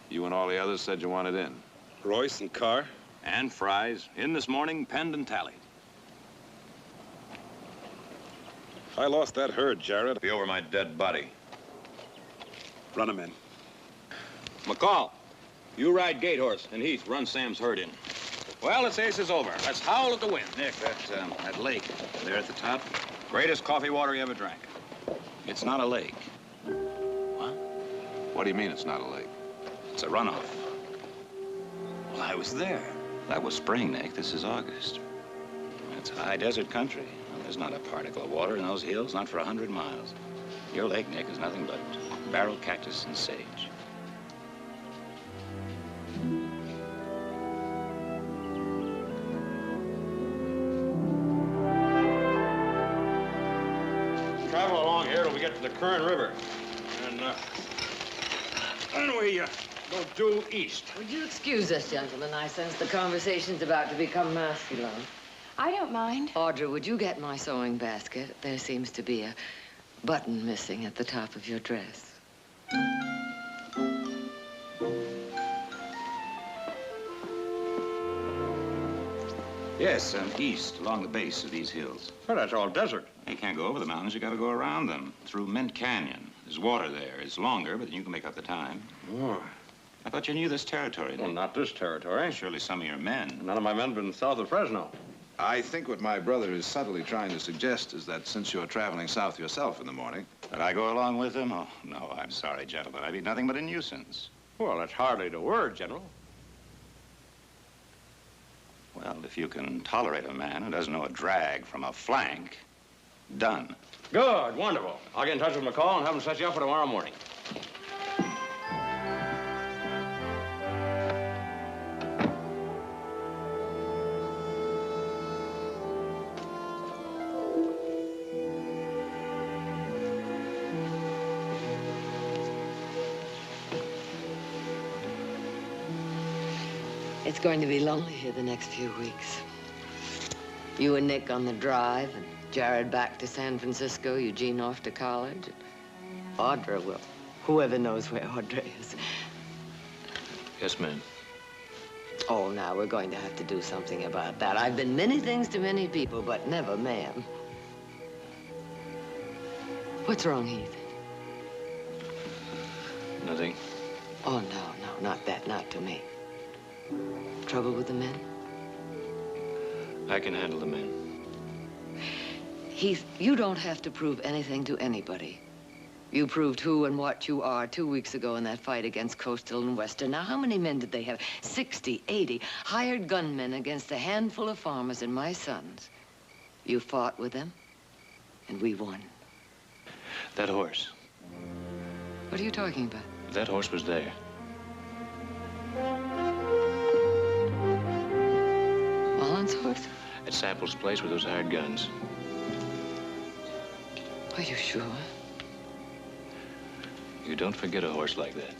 You and all the others said you wanted in. Royce and Carr? And Fries, in this morning, penned and tallied. I lost that herd, Jared. Be over my dead body. Run him in. McCall, you ride Gate Horse, and Heath, run Sam's herd in. Well, this ace is over. Let's howl at the wind. Nick, that lake there at the top, Greatest coffee water you ever drank. it's not a lake. What do you mean it's not a lake? It's a runoff. Well, I was there. That was spring, Nick. This is August. It's high desert country. Well, there's not a particle of water in those hills, not for 100 miles. Your lake, Nick, is nothing but barrel cactus and sage. Travel along here till we get to the Kern River. And, then we go due east. Would you excuse us, gentlemen? I sense the conversation's about to become masculine. I don't mind. Audra, would you get my sewing basket? There seems to be a button missing at the top of your dress. Yes, east, along the base of these hills. Well, that's all desert. You can't go over the mountains. You got to go around them, through Mint Canyon. There's water there. It's longer, but you can make up the time. Oh. I thought you knew this territory. Well, not this territory. Surely some of your men. None of my men have been south of Fresno. I think what my brother is subtly trying to suggest is that since you're traveling south yourself in the morning... That I go along with them? Oh, no, I'm sorry, gentlemen. I'd be nothing but a nuisance. Well, that's hardly the word, General. Well, if you can tolerate a man who doesn't know a drag from a flank, done. Good, wonderful. I'll get in touch with McCall and have him set you up for tomorrow morning. It's going to be lonely here the next few weeks. You and Nick on the drive, and Jared back to San Francisco, Eugene off to college. Audra, well, whoever knows where Audra is. Yes, ma'am. Oh, now, we're going to have to do something about that. I've been many things to many people, but never ma'am. What's wrong, Heath? Nothing. Oh, no, not that, not to me. Trouble with the men? I can handle the men. Heath, you don't have to prove anything to anybody. You proved who and what you are 2 weeks ago in that fight against Coastal and Western. Now, how many men did they have? 60, 80 hired gunmen against a handful of farmers and my sons. You fought with them, and we won. That horse. What are you talking about? That horse was there. Mullen's horse? At Sample's place with those hired guns. Are you sure? You don't forget a horse like that.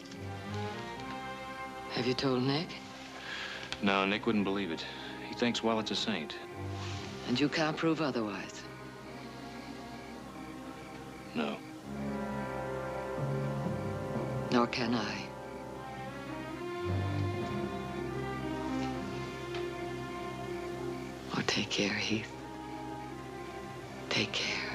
Have you told Nick? No, Nick wouldn't believe it. He thinks Wallet's a saint. And you can't prove otherwise? No. Nor can I. Oh, take care, Heath. Take care.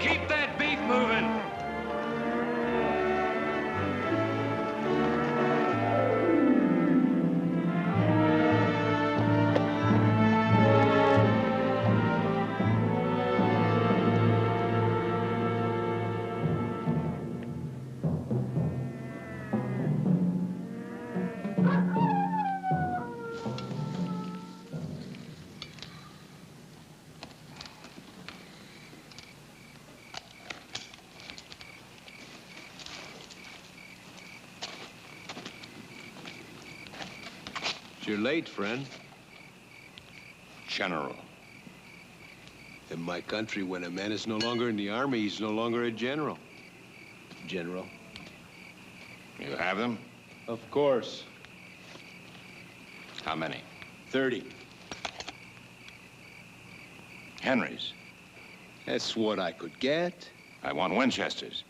Keep that beef moving. You're late, friend. General. In my country, when a man is no longer in the army, he's no longer a general. General. You have them? Of course. How many? 30. Henrys. That's what I could get. I want Winchesters.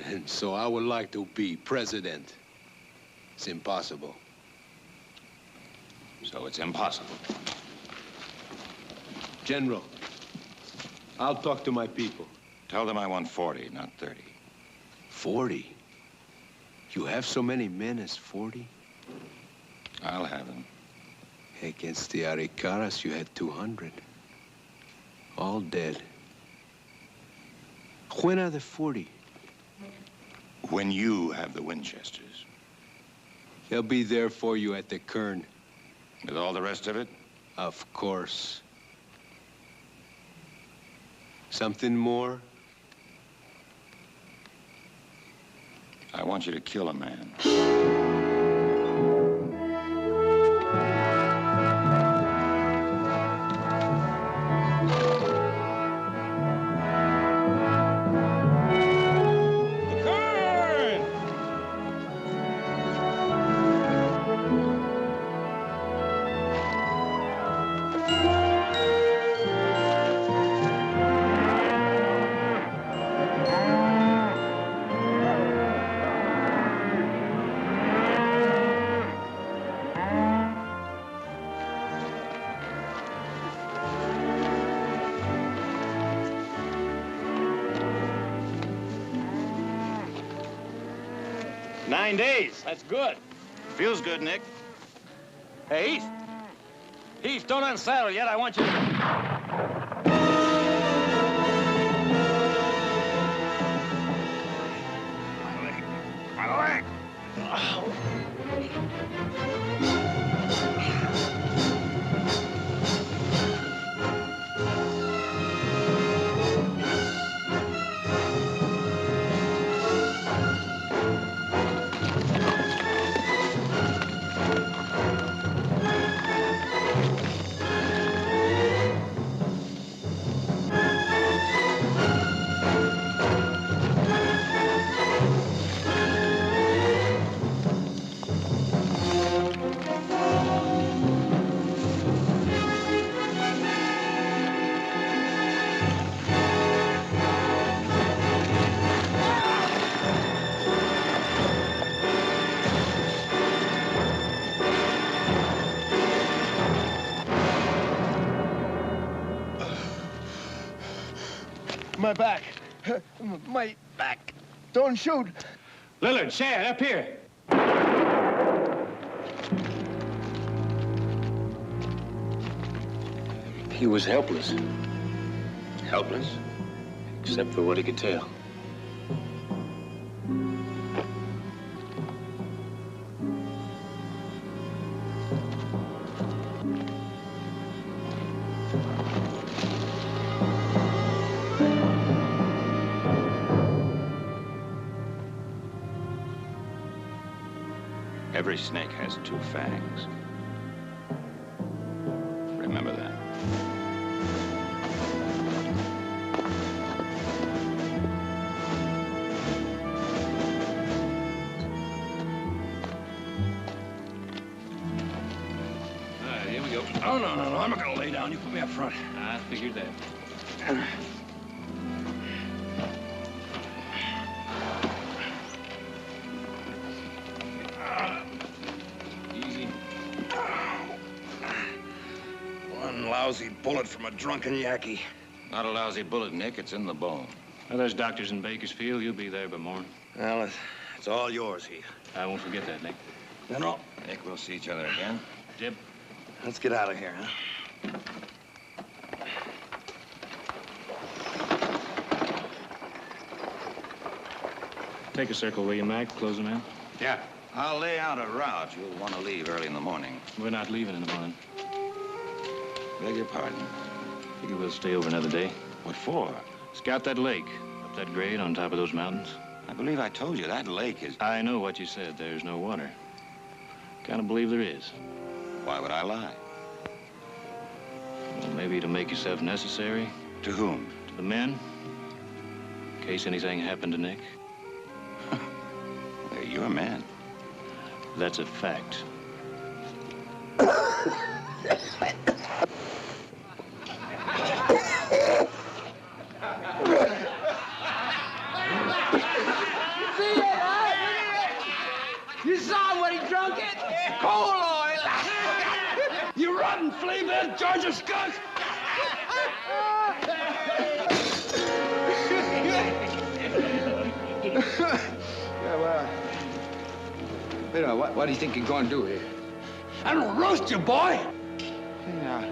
And so I would like to be president. It's impossible. So it's impossible. General, I'll talk to my people. Tell them I want 40, not 30. 40? You have so many men as 40? I'll have them. Against the Aricaras, you had 200. All dead. When are the 40? When you have the Winchesters. They'll be there for you at the Kern. With all the rest of it? Of course. Something more? I want you to kill a man. Nine days. That's good. Feels good, Nick. Hey, Heath. Heath, don't unsaddle yet. I want you to... My leg. My back. My back. Don't shoot. Lillard, Shad, up here. He was helpless, Helpless? except for what he could tell. Every snake has two fangs. No, no, no, no. I'm not gonna lay down. You put me up front. I figured that. Easy. One lousy bullet from a drunken Yankee. Not a lousy bullet, Nick. It's in the bone. Well, there's doctors in Bakersfield. You'll be there by morning. Well, it's all yours, Heath. I won't forget that, Nick. General. Nick, we'll see each other again. Jib. Let's get out of here, huh? Take a circle, will you, Mac? Close them in. Yeah. I'll lay out a route. You'll want to leave early in the morning. We're not leaving in the morning. Beg your pardon. Figure we'll stay over another day. What for? Scout that lake, up that grade on top of those mountains. I believe I told you that lake is... I know what you said. There's no water. Kind of believe there is. Why would I lie? Well, maybe to make yourself necessary. To whom? To the men. In case anything happened to Nick. They're your men. That's a fact. You saw what he drunk it? Coal oil! You rotten flea-bit, Georgia skunk! Yeah, well, you know, what do you think you're going to do here? I'm gonna roast you, boy! Yeah.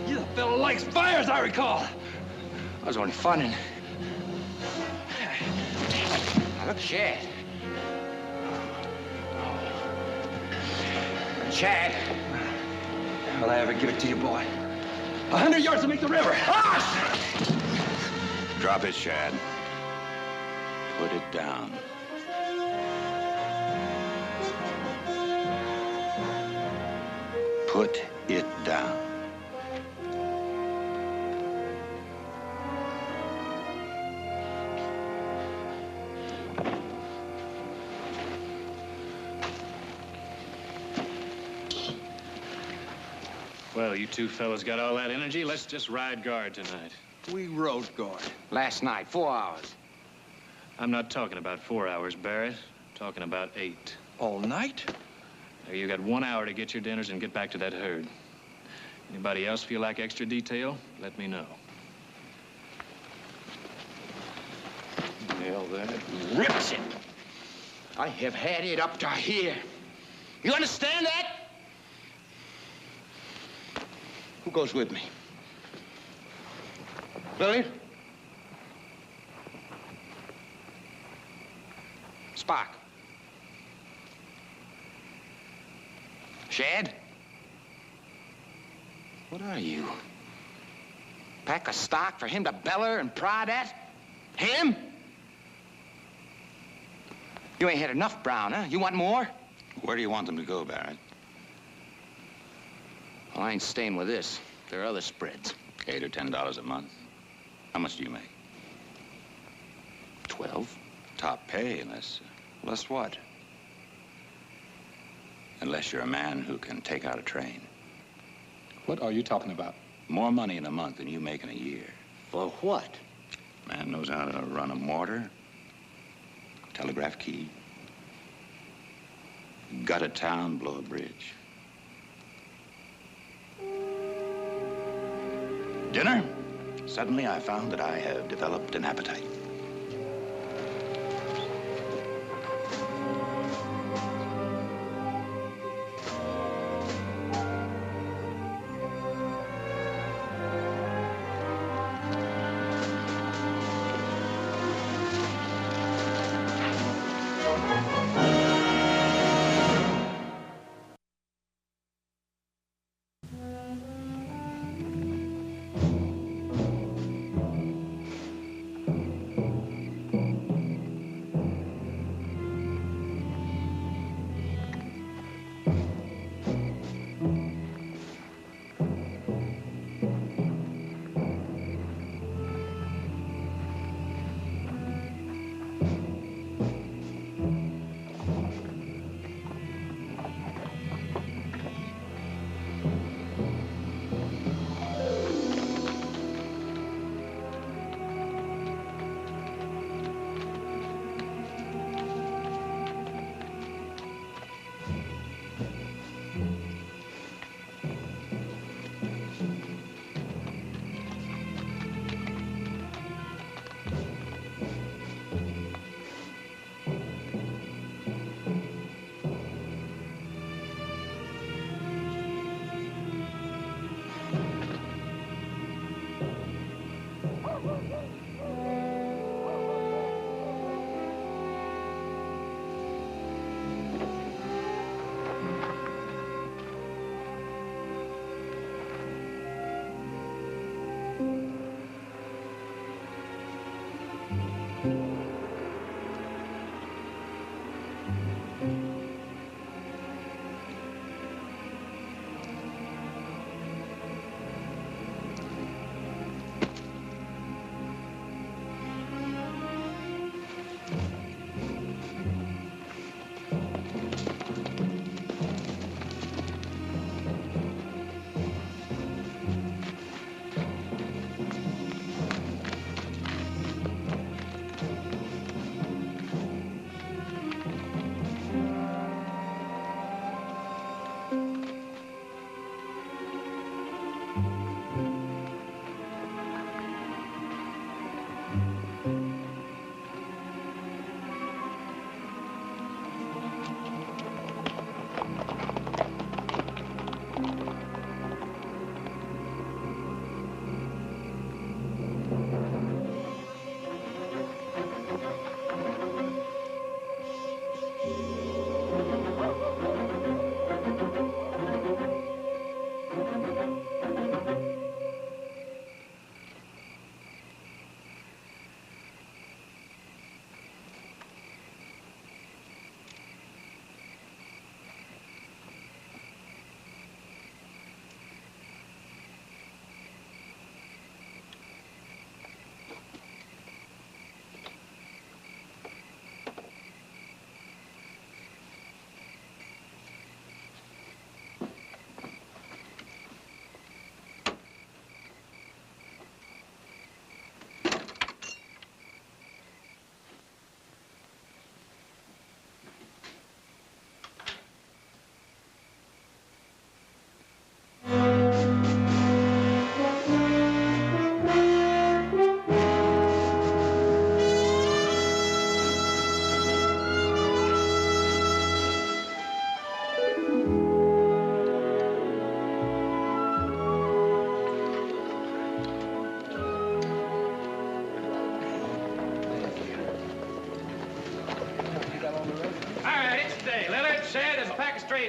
You the fellow likes fire, as I recall. I was only funning. Now, look, Chad. Chad. Will I ever give it to you, boy? 100 yards to make the river. Ah! Drop it, Shad. Put it down. Put it down. Well, you two fellas got all that energy. Let's just ride guard tonight. We rode guard. Last night, 4 hours. I'm not talking about 4 hours, Barrett. I'm talking about 8. All night? Now, you got 1 hour to get your dinners and get back to that herd. Anybody else feel like extra detail? Let me know. Hell, that rips it. I have had it up to here. You understand that? Who goes with me? Billy? Spock? Shad? What are you? Pack of stock for him to beller and prod at? Him? You ain't had enough, Brown, huh? You want more? Where do you want them to go, Barrett? Well, I ain't staying with this. There are other spreads. $8 or $10 a month. How much do you make? 12. Top pay, unless... Less what? Unless you're a man who can take out a train. What are you talking about? More money in a month than you make in a year. For what? Man knows how to run a mortar, telegraph key, gut a town, blow a bridge. Dinner? Suddenly I found that I have developed an appetite.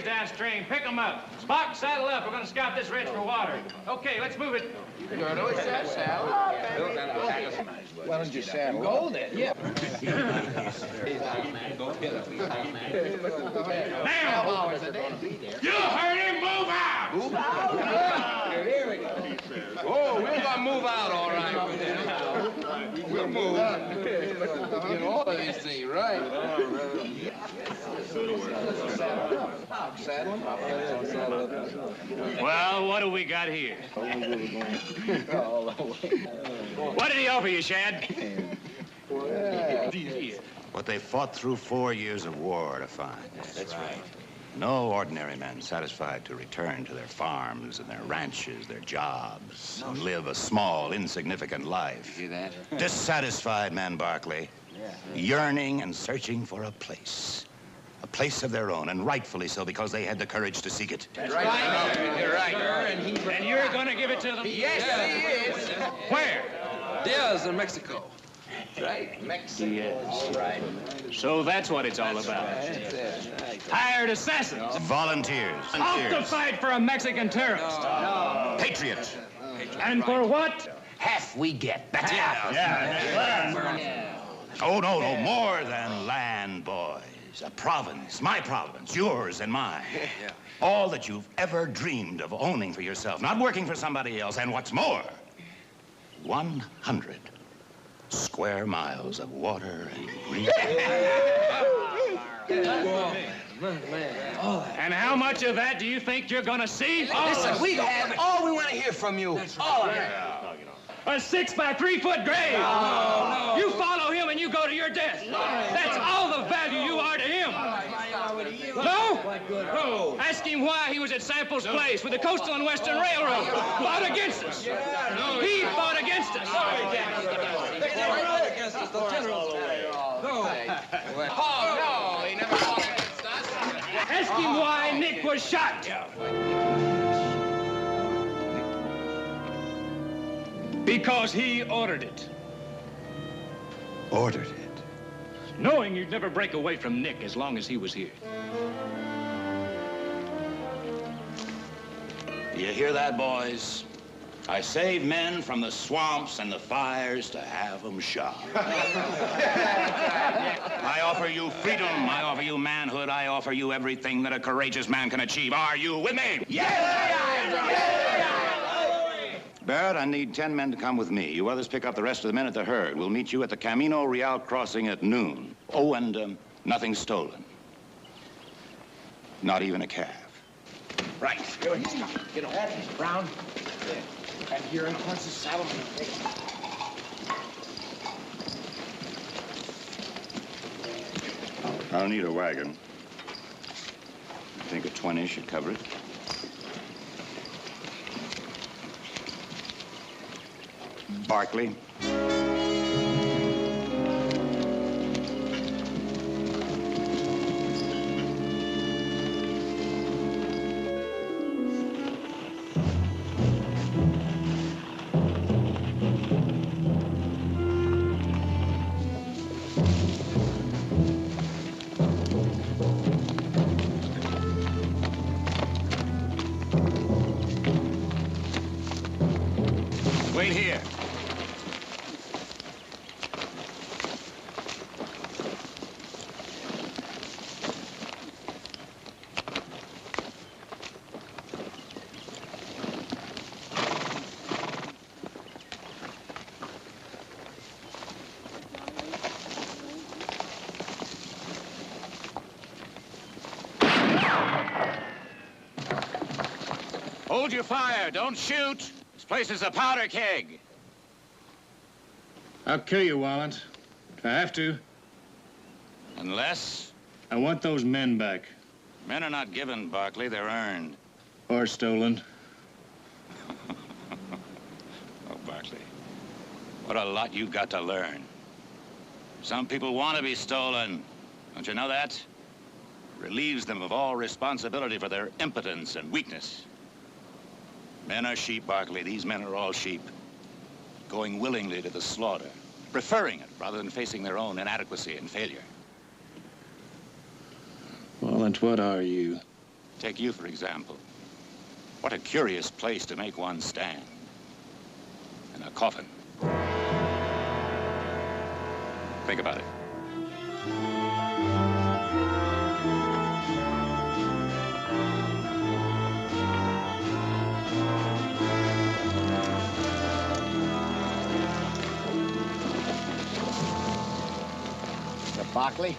Downstream, pick them up. Spock, saddle up. We're going to scout this ridge for water. Okay, let's move it. Saddle. Why don't you saddle? Go then. Yeah. Now, you heard him. Move out. Move out. Here we go. Oh, we're going to move out, all right. We'll move. Get all of these things right. Well, what do we got here? What did he offer you, Shad? What they fought through 4 years of war to find. That's right. No ordinary men satisfied to return to their farms and their ranches, their jobs, and live a small, insignificant life. You hear that? Dissatisfied men, Barkley, yearning and searching for a place of their own, and rightfully so, because they had the courage to seek it. Right. You're right. And you're going to give it to them? Yes, he is. Where? Diaz in Mexico. Right. Mexico. Yes. Right. So that's what it's all about. Hired assassins. Volunteers. Off to fight for a Mexican terrorist. No. Patriot. And for what? Half we get. That's it. Yeah. Oh, no, more than land, boys. A province, my province, yours and mine. Yeah. All that you've ever dreamed of owning for yourself, not working for somebody else. And what's more, 100 square miles of water and green. And how much of that do you think you're gonna see? Listen, we have all we want to hear from you. All of it. A 6 by 3 foot grave. No. You follow him and you go to your death. That's all the value you are to him. No? No. Ask him why he was at Sample's place with the Coastal and Western Railroad. Fought against us. He fought against us. They never fought against us. The generals. Oh, no, he never fought against us. Ask him why Nick was shot. Because he ordered it. Ordered it? Knowing you'd never break away from Nick as long as he was here. You hear that, boys? I save men from the swamps and the fires to have them shot. I offer you freedom. I offer you manhood. I offer you everything that a courageous man can achieve. Are you with me? Yes! Barrett, I need 10 men to come with me. You others pick up the rest of the men at the herd. We'll meet you at the Camino Real crossing at noon. Oh, and nothing stolen. Not even a calf. Right. Get on. Brown. And here in front of the saddle. I'll need a wagon. I think a 20 should cover it. Barkley. Hold your fire. Don't shoot. This place is a powder keg. I'll kill you, Wallant. If I have to. Unless? I want those men back. Men are not given, Barkley. They're earned. Or stolen. Oh, Barkley. What a lot you've got to learn. Some people want to be stolen. Don't you know that? Relieves them of all responsibility for their impotence and weakness. Men are sheep, Barkley. These men are all sheep. Going willingly to the slaughter. Preferring it rather than facing their own inadequacy and failure. Wallant, what are you? Take you, for example. What a curious place to make one stand. In a coffin. Think about it. Mr. Barkley?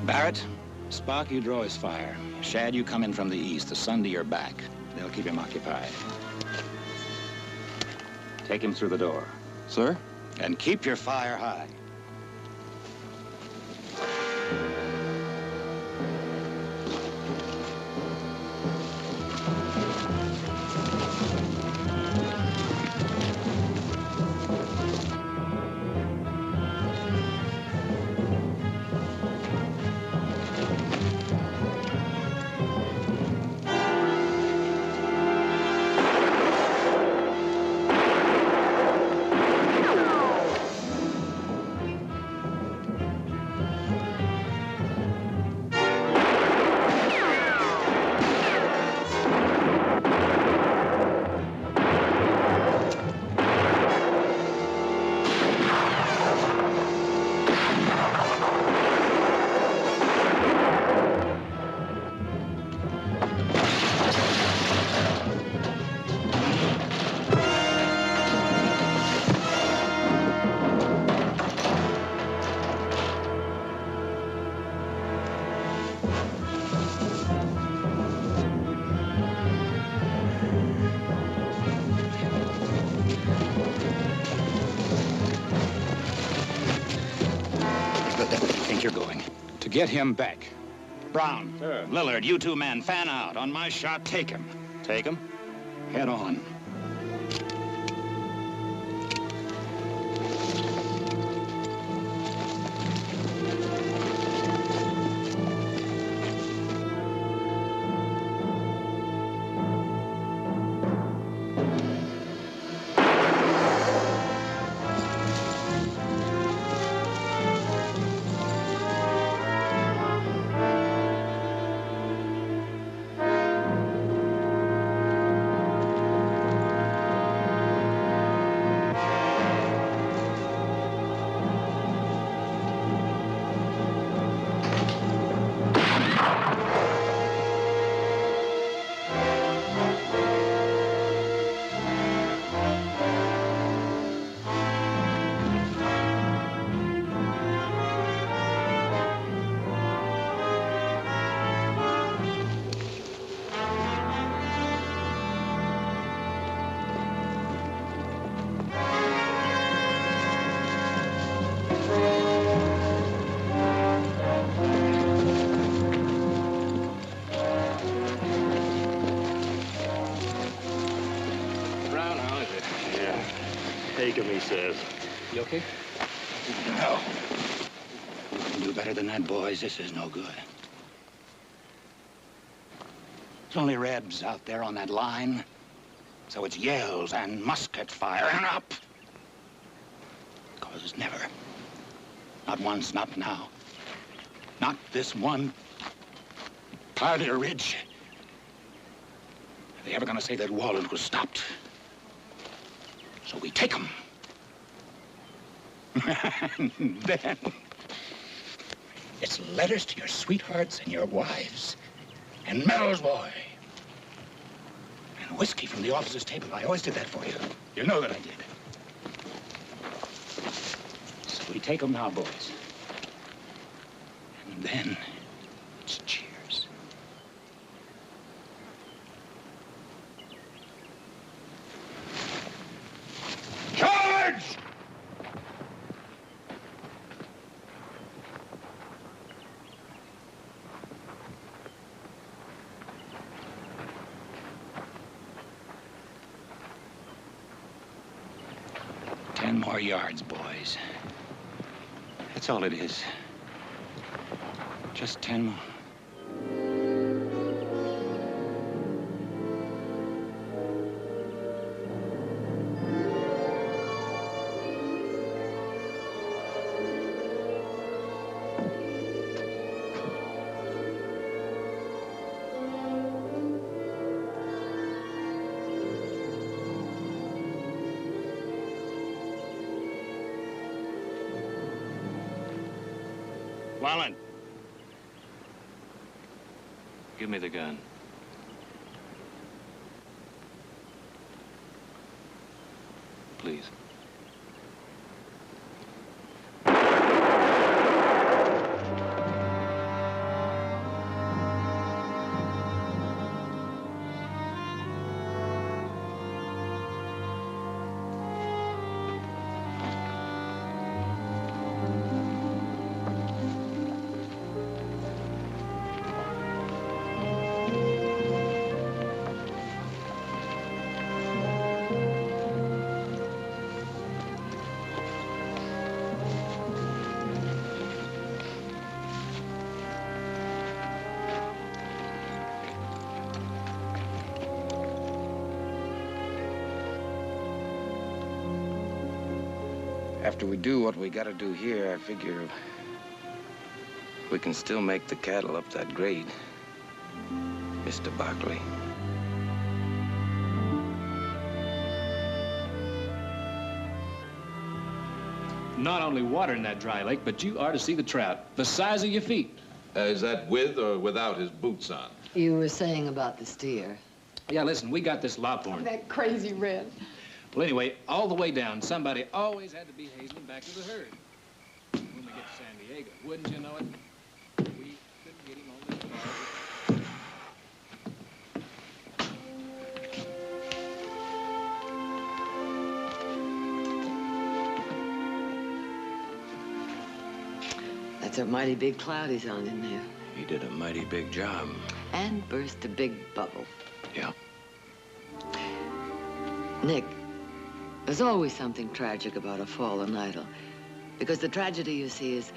Barrett, Spock, you draw his fire. Shad, you come in from the east, the sun to your back. They'll keep him occupied. Take him through the door. Sir? And keep your fire high. You're going to get him back. Brown, sir. Lillard, you two men, fan out. On my shot, take him. Take him? Head on. Take him, he says. You okay? No. We can do better than that, boys. This is no good. There's only Rebs out there on that line. So it's yells and musket fire and up. Because never. Not once, not now. Not this one part of the ridge. Are they ever gonna say that Walland was stopped? So we take them. And then it's letters to your sweethearts and your wives. And medals, boy. And whiskey from the officer's table. I always did that for you. You know that I did. So we take them now, boys. And then it's cheers. more yards, boys. That's all it is. Just 10 more. Wallen. Give me the gun. Please. After we do what we gotta do here, I figure we can still make the cattle up that grade, Mr. Barkley. Not only water in that dry lake, but you are to see the trout, the size of your feet. Is that with or without his boots on? You were saying about the steer. Yeah, listen, we got this lophorn. That crazy red. Well, anyway, all the way down, somebody always had to be hazing back to the herd. When we get to San Diego, wouldn't you know it? We couldn't get him on this car. That's a mighty big cloud he's on in there. He did a mighty big job. And burst a big bubble. Yeah. Nick, there's always something tragic about a fallen idol. Because the tragedy, you see, is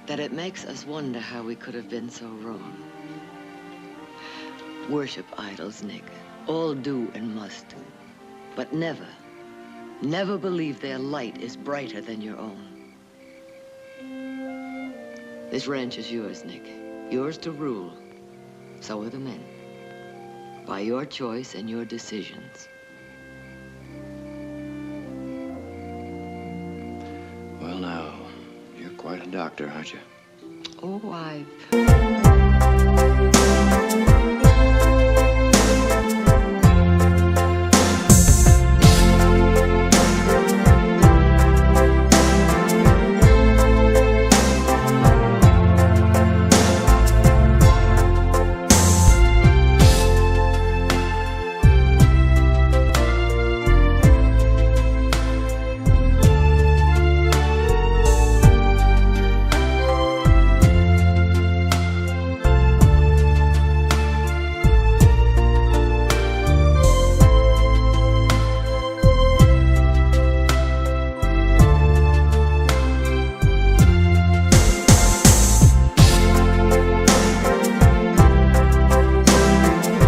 that it makes us wonder how we could have been so wrong. Worship idols, Nick. All do and must. But never, never believe their light is brighter than your own. This ranch is yours, Nick. Yours to rule. So are the men. By your choice and your decisions. Well, now, you're quite a doctor, aren't you? Oh, I've...